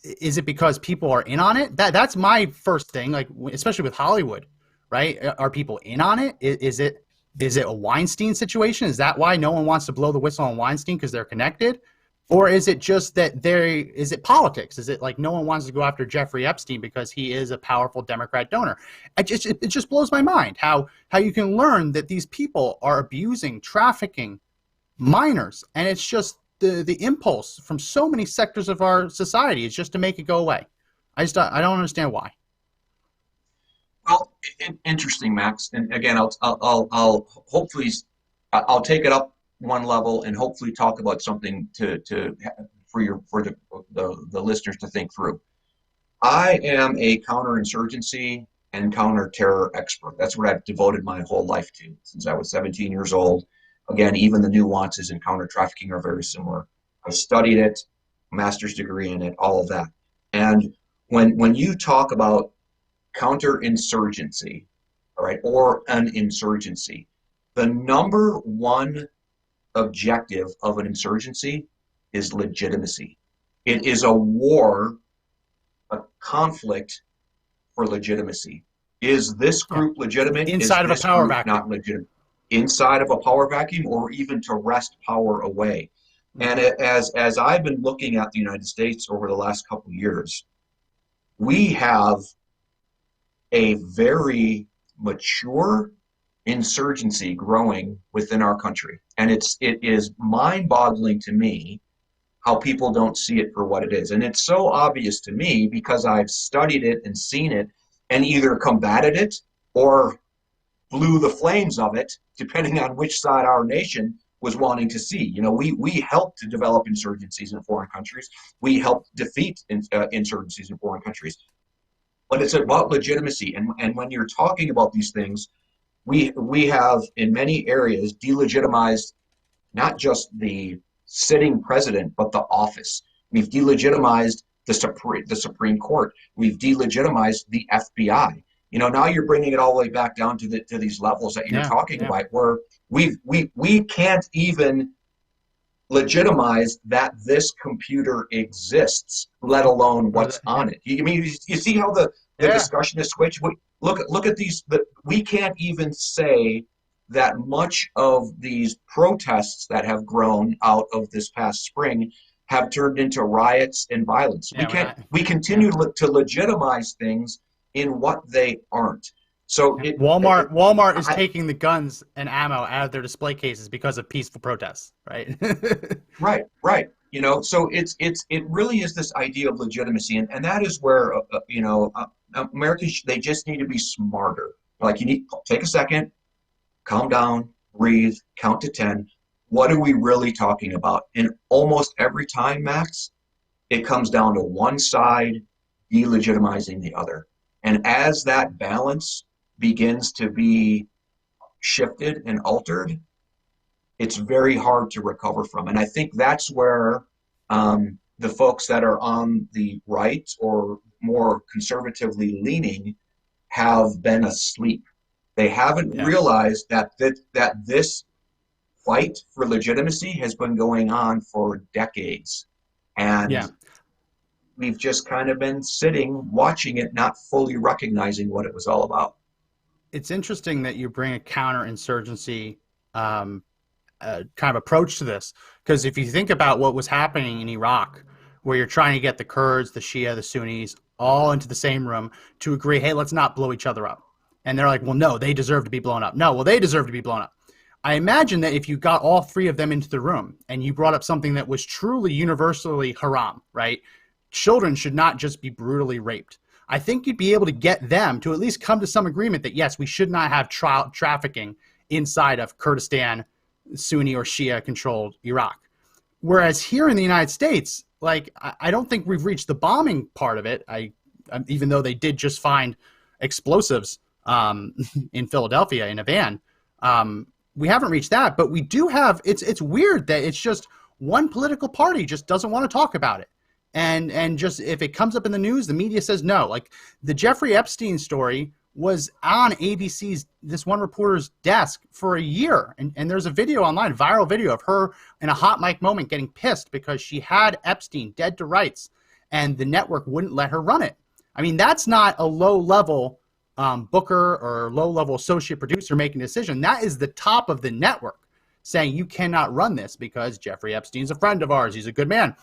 is it because people are in on it? That's my first thing, like especially with Hollywood, right? Are people in on it? Is it a Weinstein situation? Is that why no one wants to blow the whistle on Weinstein because they're connected? Or is it just that is it politics? Is it like no one wants to go after Jeffrey Epstein because he is a powerful Democrat donor? It just blows my mind how you can learn that these people are abusing, trafficking minors, and it's just the impulse from so many sectors of our society is just to make it go away. I don't understand why. Well, interesting, Max. And again, I'll hopefully I'll take it up one level and hopefully talk about something for the listeners to think through. I am a counterinsurgency and counterterror expert. That's what I've devoted my whole life to since I was 17 years old. Again, even the nuances in counter trafficking are very similar. I studied it, master's degree in it, all of that. And when you talk about counterinsurgency, all right, or an insurgency, the number one objective of an insurgency is legitimacy. It is a war, a conflict for legitimacy. Is this group legitimate? Inside of a power vacuum. Not legitimate. Inside of a power vacuum, or even to wrest power away. And as I've been looking at the United States over the last couple of years, we have a very mature insurgency growing within our country. And it is mind-boggling to me how people don't see it for what it is. And it's so obvious to me because I've studied it and seen it and either combated it or blew the flames of it, depending on which side our nation was wanting to see. You know, we helped to develop insurgencies in foreign countries. We helped defeat insurgencies in foreign countries. But it's about legitimacy. And when you're talking about these things, we have in many areas delegitimized not just the sitting president, but the office. We've delegitimized the Supreme Court. We've delegitimized the FBI. You know, now you're bringing it all the way back down to these levels that you're talking about, where we can't even legitimize that this computer exists, let alone what's on it. You see how the discussion is switched? Look at these. We can't even say that much of these protests that have grown out of this past spring have turned into riots and violence. We continue to legitimize things in what they aren't. So Walmart is taking the guns and ammo out of their display cases because of peaceful protests, right? Right. You know, so it really is this idea of legitimacy, and that is where Americans, they just need to be smarter. Like, you need to take a second, calm down, breathe, count to 10. What are we really talking about? And almost every time, Max, it comes down to one side delegitimizing the other. And as that balance begins to be shifted and altered, it's very hard to recover from. And I think that's where the folks that are on the right or more conservatively leaning have been asleep. They haven't realized that this fight for legitimacy has been going on for decades. And we've just kind of been sitting, watching it, not fully recognizing what it was all about. It's interesting that you bring a counterinsurgency kind of approach to this, because if you think about what was happening in Iraq, where you're trying to get the Kurds, the Shia, the Sunnis all into the same room to agree, hey, let's not blow each other up. And they're like, well, no, they deserve to be blown up. No, well, they deserve to be blown up. I imagine that if you got all three of them into the room and you brought up something that was truly universally haram, right? Children should not just be brutally raped. I think you'd be able to get them to at least come to some agreement that, yes, we should not have trafficking inside of Kurdistan, Sunni or Shia-controlled Iraq. Whereas here in the United States, like, I don't think we've reached the bombing part of it. Even though they did just find explosives in Philadelphia in a van, we haven't reached that. But we do have. It's weird that it's just one political party just doesn't want to talk about it. And just if it comes up in the news, the media says no. Like the Jeffrey Epstein story was on ABC's, this one reporter's desk for a year. And there's a video online, viral video of her in a hot mic moment getting pissed because she had Epstein dead to rights and the network wouldn't let her run it. I mean, that's not a low-level booker or low-level associate producer making a decision. That is the top of the network saying you cannot run this because Jeffrey Epstein's a friend of ours. He's a good man.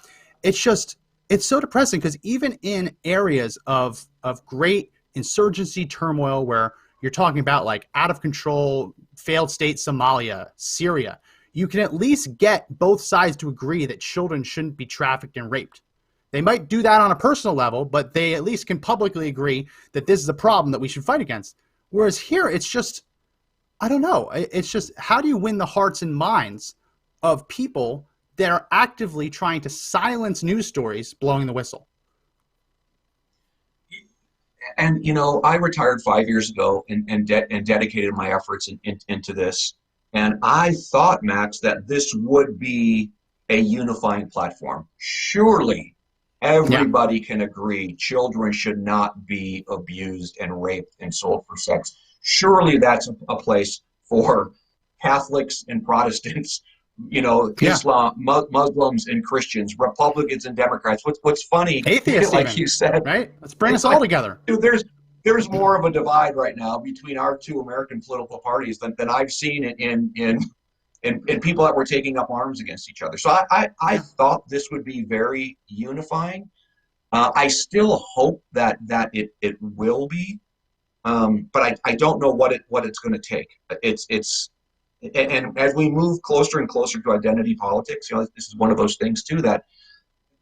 It's so depressing because even in areas of great insurgency turmoil where you're talking about like out of control, failed state Somalia, Syria, you can at least get both sides to agree that children shouldn't be trafficked and raped. They might do that on a personal level, but they at least can publicly agree that this is a problem that we should fight against. Whereas here, it's just, I don't know. It's just, how do you win the hearts and minds of people that are actively trying to silence news stories blowing the whistle? And, I retired 5 years ago and dedicated my efforts into this. And I thought, Max, that this would be a unifying platform. Surely everybody can agree children should not be abused and raped and sold for sex. Surely that's a place for Catholics and Protestants, Islam, Muslims and Christians, Republicans and Democrats. What's funny, atheists, like even, you said, right? Let's bring us all together. Dude, there's more of a divide right now between our two American political parties than I've seen in people that were taking up arms against each other. So I thought this would be very unifying. I still hope that it will be, but I don't know what it's going to take. And as we move closer and closer to identity politics, this is one of those things too that,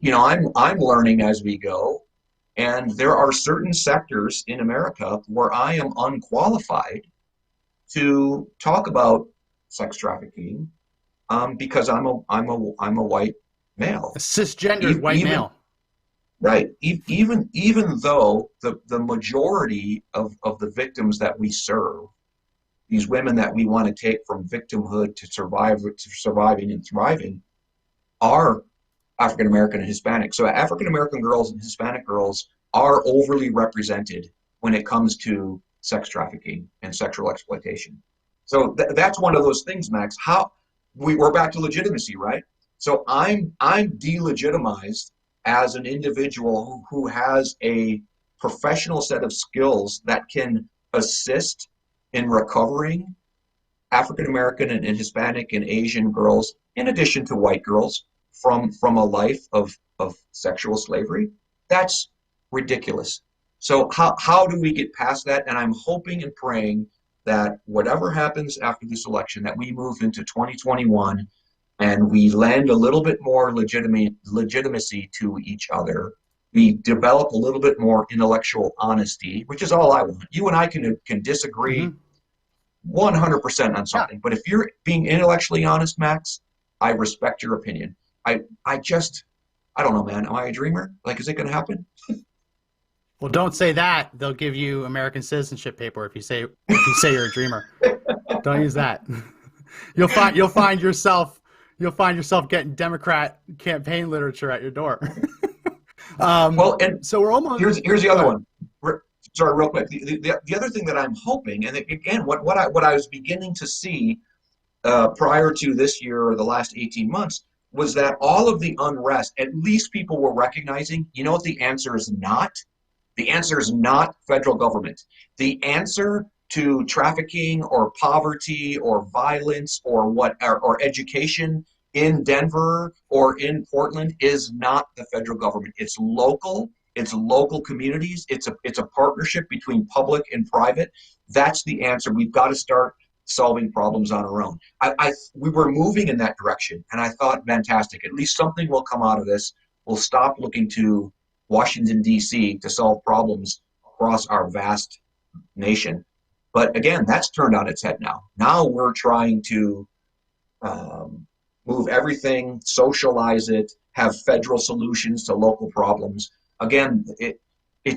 I'm learning as we go. And there are certain sectors in America where I am unqualified to talk about sex trafficking, because I'm a white male, A cisgendered white male. Right. Even though the majority of the victims that we serve, these women that we want to take from victimhood to surviving and thriving, are African American and Hispanic. So African American girls and Hispanic girls are overly represented when it comes to sex trafficking and sexual exploitation. So that's one of those things, Max. We're back to legitimacy, right? So I'm delegitimized as an individual who has a professional set of skills that can assist in recovering African American and Hispanic and Asian girls, in addition to white girls, from a life of sexual slavery. That's ridiculous. So how do we get past that? And I'm hoping and praying that whatever happens after this election, that we move into 2021 and we lend a little bit more legitimacy to each other. We develop a little bit more intellectual honesty, which is all I want. You and I can disagree 100% on something, but if you're being intellectually honest, Max, I respect your opinion. I don't know, man. Am I a dreamer? Like, is it going to happen? Well, don't say that. They'll give you American citizenship paper if you say you're a dreamer. Don't use that. You'll find yourself getting Democrat campaign literature at your door. Well, and so we're almost. Here's the other one. Sorry, real quick. The other thing that I'm hoping, and again, what I was beginning to see prior to this year or the last 18 months, was that all of the unrest, at least people were recognizing, what the answer is not? The answer is not federal government. The answer to trafficking or poverty or violence or education in Denver or in Portland is not the federal government. It's local. It's local communities. It's a partnership between public and private. That's the answer. We've got to start solving problems on our own. We were moving in that direction, and I thought, fantastic. At least something will come out of this. We'll stop looking to Washington, D.C. to solve problems across our vast nation. But again, that's turned on its head now. Now we're trying to move everything, socialize it, have federal solutions to local problems. Again, it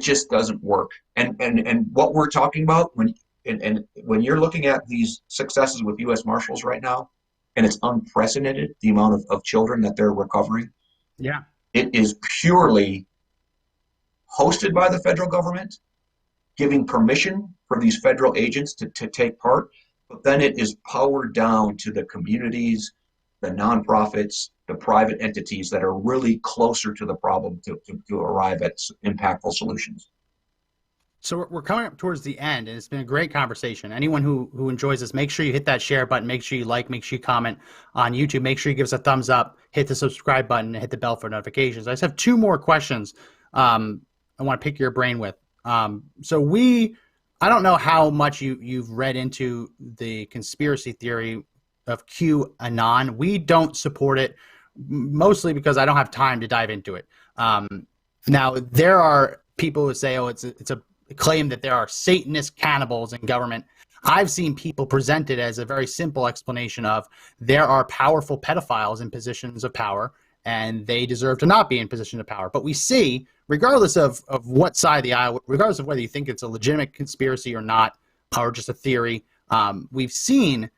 just doesn't work. And what we're talking about when you're looking at these successes with U.S. Marshals right now, and it's unprecedented, the amount of children that they're recovering. Yeah. It is purely hosted by the federal government, giving permission for these federal agents to take part, but then it is powered down to the communities, the nonprofits, the private entities that are really closer to the problem to arrive at impactful solutions. So we're coming up towards the end, and it's been a great conversation. Anyone who enjoys this, make sure you hit that share button. Make sure you like. Make sure you comment on YouTube. Make sure you give us a thumbs up. Hit the subscribe button and hit the bell for notifications. I just have two more questions I want to pick your brain with. I don't know how much you've read into the conspiracy theory of QAnon. We don't support it, mostly because I don't have time to dive into it. Now, there are people who say, oh, it's a claim that there are Satanist cannibals in government. I've seen people present it as a very simple explanation of there are powerful pedophiles in positions of power, and they deserve to not be in position of power. But we see, regardless of what side of the aisle, regardless of whether you think it's a legitimate conspiracy or not, or just a theory, we've seen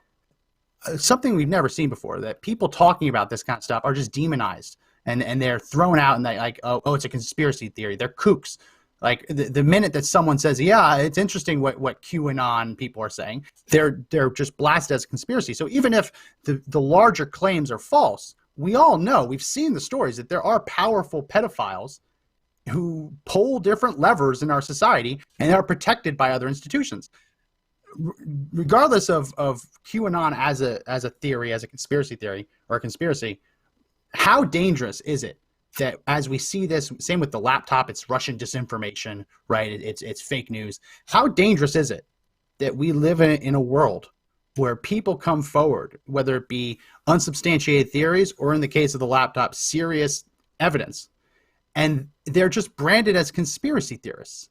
something we've never seen before, that people talking about this kind of stuff are just demonized, and they're thrown out, and they like, oh, it's a conspiracy theory. They're kooks. Like the minute that someone says, yeah, it's interesting what QAnon people are saying, they're just blasted as a conspiracy. So even if the larger claims are false, we all know, we've seen the stories that there are powerful pedophiles who pull different levers in our society and are protected by other institutions. Regardless of QAnon as a theory, as a conspiracy theory or a conspiracy, how dangerous is it that as we see this, same with the laptop, it's Russian disinformation, right? It's fake news. How dangerous is it that we live in a world where people come forward, whether it be unsubstantiated theories or, in the case of the laptop, serious evidence, and they're just branded as conspiracy theorists?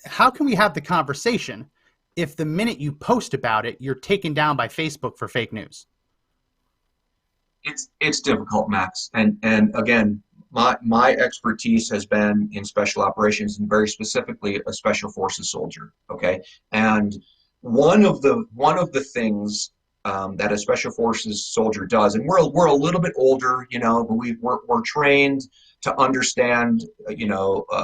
How can we have the conversation if the minute you post about it, you're taken down by Facebook for fake news? It's difficult, Max. And again, my expertise has been in special operations, and very specifically a special forces soldier. Okay. And one of the things that a special forces soldier does, and we're a little bit older, but we're trained to understand,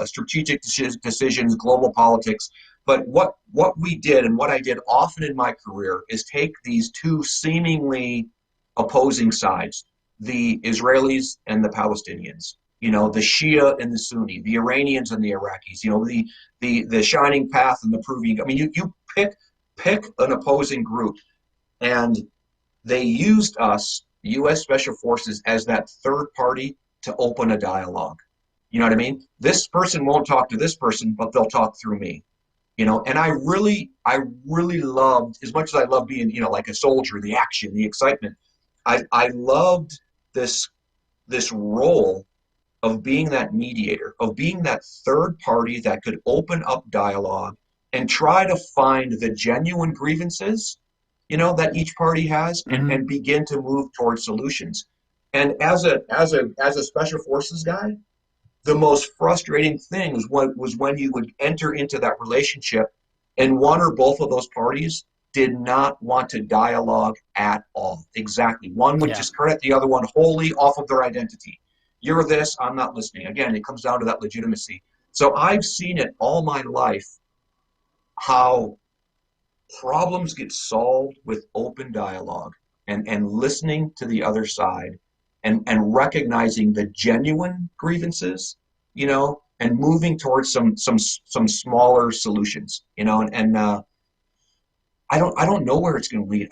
strategic decisions, global politics. But what we did, and what I did often in my career, is take these two seemingly opposing sides, the Israelis and the Palestinians, the Shia and the Sunni, the Iranians and the Iraqis, the shining path and the proving. I mean, you pick an opposing group, and they used us, the U.S. Special Forces, as that third party to open a dialogue. You know what I mean? This person won't talk to this person, but they'll talk through me. And I really loved, as much as I love being, like a soldier, the action, the excitement, I loved this role of being that mediator, of being that third party that could open up dialogue and try to find the genuine grievances, that each party has, and begin to move towards solutions. And as a special forces guy, the most frustrating thing was when you would enter into that relationship and one or both of those parties did not want to dialogue at all. Exactly. One would discredit the other one wholly off of their identity. You're this, I'm not listening. Again, it comes down to that legitimacy. So I've seen it all my life, how problems get solved with open dialogue and listening to the other side and recognizing the genuine grievances, and moving towards some smaller solutions, and I don't know where it's going to lead.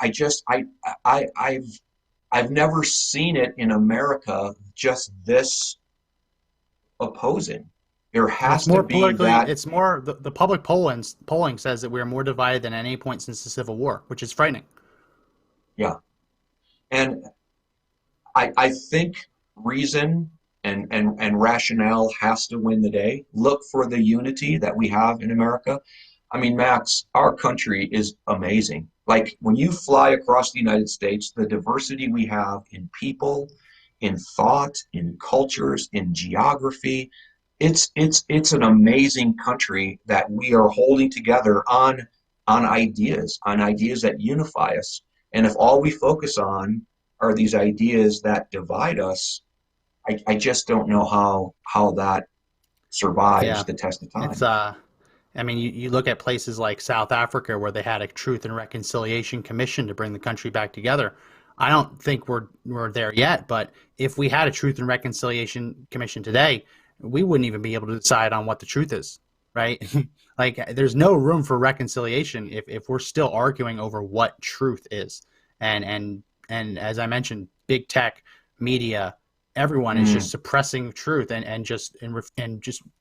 I've never seen it in America just this opposing. There has to be that. It's more the public polling says that we are more divided than at any point since the Civil War, which is frightening. Yeah, and I think reason and rationale has to win the day. Look for the unity that we have in America. I mean, Max, our country is amazing. Like when you fly across the United States, the diversity we have in people, in thought, in cultures, in geography, it's an amazing country that we are holding together on ideas that unify us. And if all we focus on are these ideas that divide us, I just don't know how that survives the test of time. I mean, you look at places like South Africa where they had a Truth and Reconciliation Commission to bring the country back together. I don't think we're there yet, but if we had a Truth and Reconciliation Commission today, we wouldn't even be able to decide on what the truth is, right? Like, there's no room for reconciliation if we're still arguing over what truth is. And as I mentioned, big tech, media, everyone is just suppressing truth and just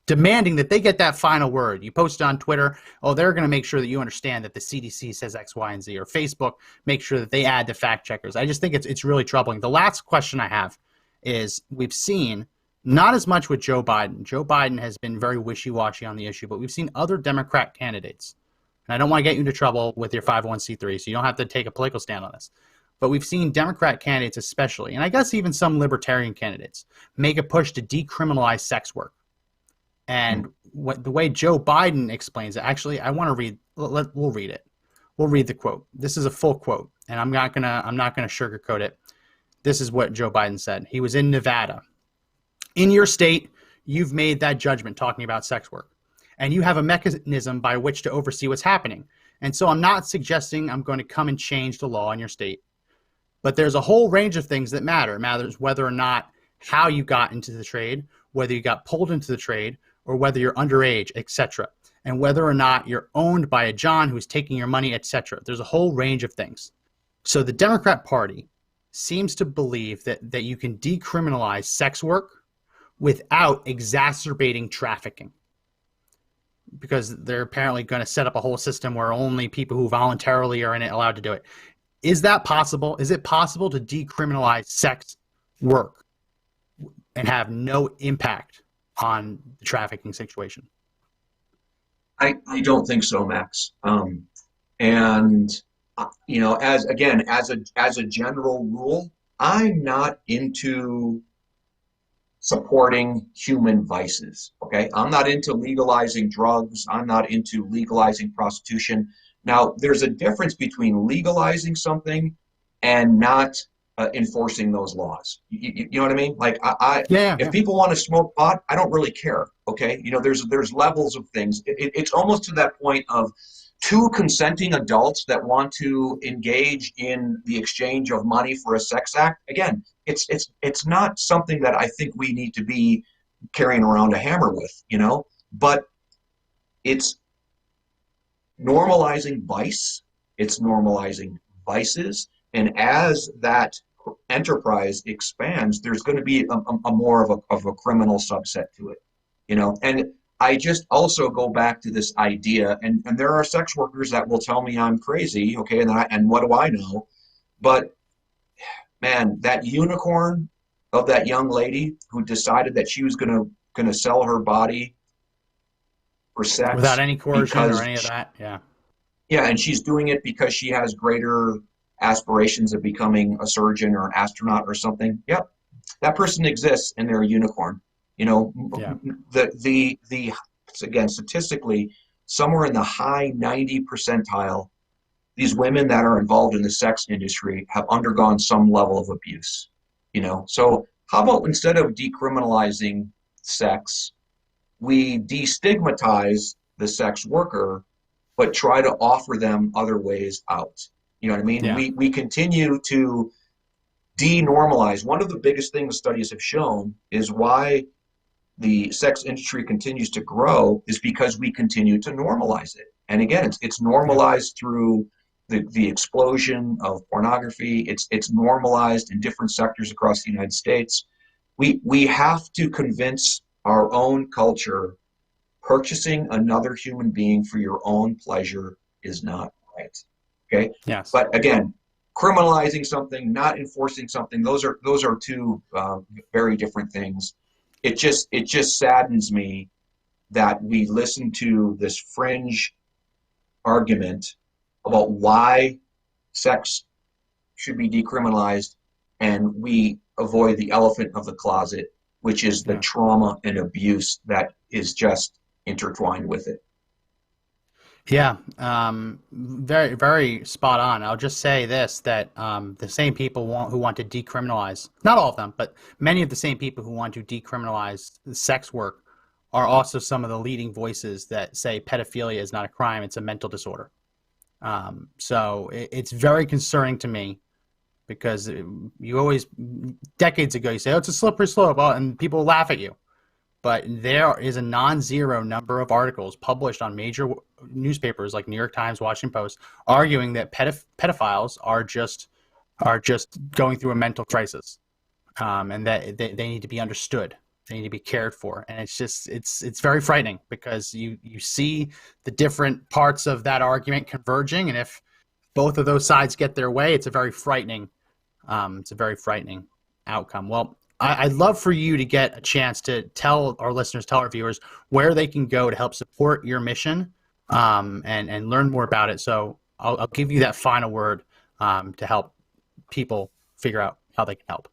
demanding that they get that final word. You post on Twitter, oh, they're going to make sure that you understand that the CDC says X, Y, and Z, or Facebook make sure that they add the fact checkers. I just think it's really troubling. The last question I have is, we've seen, not as much with Joe Biden. Joe Biden has been very wishy-washy on the issue, but we've seen other Democrat candidates. And I don't want to get you into trouble with your 501c3, so you don't have to take a political stand on this. But we've seen Democrat candidates especially, and I guess even some libertarian candidates, make a push to decriminalize sex work. And the way Joe Biden explains it, actually, I want to read. We'll read it. We'll read the quote. This is a full quote, and I'm not gonna sugarcoat it. This is what Joe Biden said. He was in Nevada. In your state, you've made that judgment talking about sex work, and you have a mechanism by which to oversee what's happening. And so I'm not suggesting I'm going to come and change the law in your state. But there's a whole range of things that matter. It matters whether or not how you got into the trade, whether you got pulled into the trade, or whether you're underage, etc. And whether or not you're owned by a John who's taking your money, etc. There's a whole range of things. So the Democrat Party seems to believe that you can decriminalize sex work without exacerbating trafficking, because they're apparently going to set up a whole system where only people who voluntarily are in it allowed to do it. Is that possible? Is it possible to decriminalize sex work and have no impact on the trafficking situation? I don't think so, Max. And you know, as a general rule, I'm not into supporting human vices. Okay, I'm not into legalizing drugs. I'm not into legalizing prostitution. Now, there's a difference between legalizing something and not enforcing those laws. You know what I mean? Like, if people want to smoke pot, I don't really care. Okay, you know, there's levels of things. It's almost to that point of two consenting adults that want to engage in the exchange of money for a sex act. Again, it's not something that I think we need to be carrying around a hammer with, you know, but it's normalizing vice, it's normalizing vices, and as that enterprise expands, there's going to be a more of a criminal subset to it, you know. And I just also go back to this idea, and there are sex workers that will tell me I'm crazy, okay, and what do I know? But man, that unicorn of that young lady who decided that she was gonna sell her body for sex without any coercion or any of that. Yeah, and she's doing it because she has greater aspirations of becoming a surgeon or astronaut or something. Yep, that person exists, and they're a unicorn. You know, the again, statistically, somewhere in the high 90 percentile, these women that are involved in the sex industry have undergone some level of abuse. You know, so how about instead of decriminalizing sex, we destigmatize the sex worker, but try to offer them other ways out. You know what I mean? Yeah. We continue to denormalize. One of the biggest things studies have shown is why the sex industry continues to grow is because we continue to normalize it. And again, it's normalized through the explosion of pornography. It's normalized in different sectors across the United States. We have to convince our own culture purchasing another human being for your own pleasure is not right. Okay? Yes. But again, criminalizing something, not enforcing something, those are two very different things. It just saddens me that we listen to this fringe argument about why sex should be decriminalized, and we avoid the elephant of the closet, which is the trauma and abuse that is just intertwined with it. Yeah, very, very spot on. I'll just say this, that the same people who want to decriminalize, not all of them, but many of the same people who want to decriminalize sex work are also some of the leading voices that say pedophilia is not a crime, it's a mental disorder. So it's very concerning to me, because you always, decades ago, you say, oh, it's a slippery slope, and people laugh at you. But there is a non-zero number of articles published on major newspapers like New York Times, Washington Post, arguing that pedophiles are just going through a mental crisis, and that they need to be understood. They need to be cared for. And it's very frightening, because you see the different parts of that argument converging, and if both of those sides get their way, it's a very frightening outcome. Well, I'd love for you to get a chance to tell our listeners, tell our viewers where they can go to help support your mission, and learn more about it. So I'll give you that final word, to help people figure out how they can help.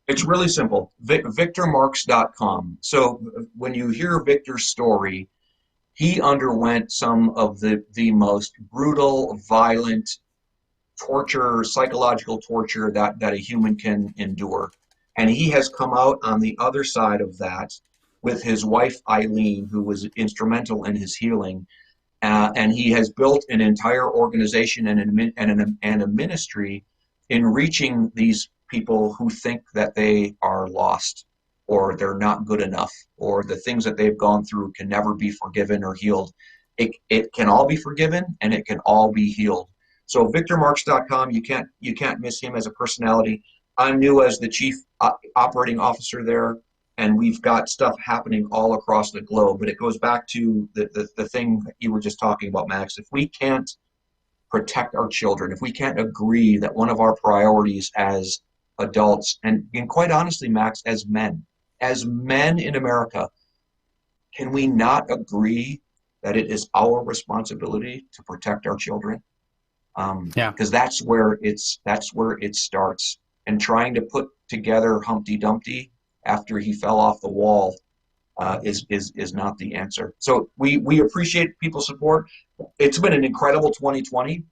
It's really simple. VictorMarks.com. So when you hear Victor's story, he underwent some of the most brutal, violent torture, psychological torture that a human can endure. And he has come out on the other side of that with his wife, Eileen, who was instrumental in his healing. And he has built an entire organization and a ministry in reaching these people who think that they are lost, or they're not good enough, or the things that they've gone through can never be forgiven or healed. It can all be forgiven, and it can all be healed. So VictorMarks.com, you can't miss him as a personality. I'm new as the chief operating officer there, and we've got stuff happening all across the globe. But it goes back to the thing that you were just talking about, Max. If we can't protect our children, if we can't agree that one of our priorities as adults, and quite honestly, Max, as men in America, can we not agree that it is our responsibility to protect our children? Because that's where it starts. And trying to put together Humpty Dumpty after he fell off the wall is not the answer. So we appreciate people's support. It's been an incredible 2020.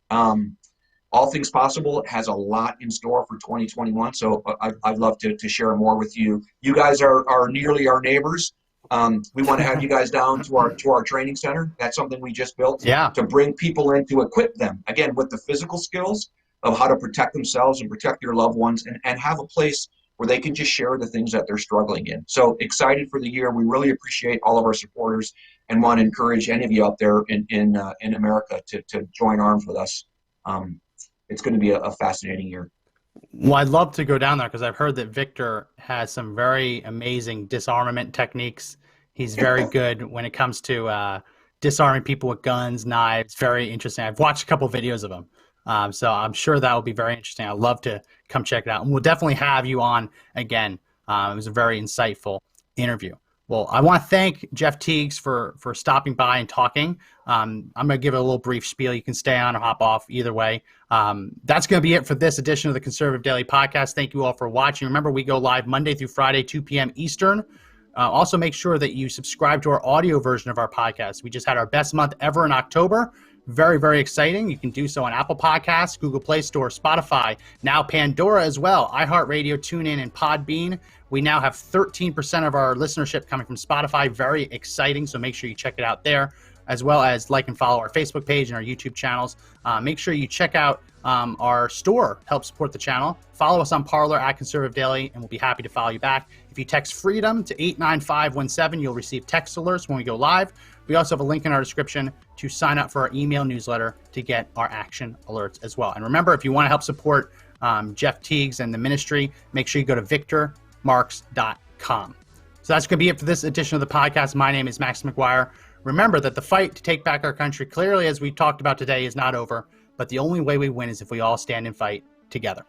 All Things Possible has a lot in store for 2021. So I'd love to share more with you. You guys are nearly our neighbors. We want to have you guys down to our training center. That's something we just built to bring people in, to equip them, again, with the physical skills of how to protect themselves and protect their loved ones, and have a place where they can just share the things that they're struggling in. So excited for the year. We really appreciate all of our supporters, and want to encourage any of you out there in America to join arms with us. It's going to be a fascinating year. Well, I'd love to go down there, because I've heard that Victor has some very amazing disarmament techniques. He's very good when it comes to disarming people with guns, knives. Very interesting. I've watched a couple of videos of him. So I'm sure that will be very interesting. I'd love to come check it out. And we'll definitely have you on again. It was a very insightful interview. Well, I want to thank Jeff Teagues for stopping by and talking. I'm going to give it a little brief spiel. You can stay on or hop off either way. That's going to be it for this edition of the Conservative Daily Podcast. Thank you all for watching. Remember, we go live Monday through Friday, 2 p.m. Eastern. Also, make sure that you subscribe to our audio version of our podcast. We just had our best month ever in October. Very, very exciting. You can do so on Apple Podcasts, Google Play Store, Spotify, now Pandora as well, iHeartRadio, TuneIn, and Podbean. We now have 13% of our listenership coming from Spotify. Very exciting, so make sure you check it out there, as well as like and follow our Facebook page and our YouTube channels. Make sure you check out our store, help support the channel. Follow us on Parler at Conservative Daily, and we'll be happy to follow you back. If you text FREEDOM to 89517, you'll receive text alerts when we go live. We also have a link in our description to sign up for our email newsletter to get our action alerts as well. And remember, if you want to help support Jeff Teagues and the ministry, make sure you go to VictorMarks.com. So that's going to be it for this edition of the podcast. My name is Max McGuire. Remember that the fight to take back our country, clearly, as we talked about today, is not over. But the only way we win is if we all stand and fight together.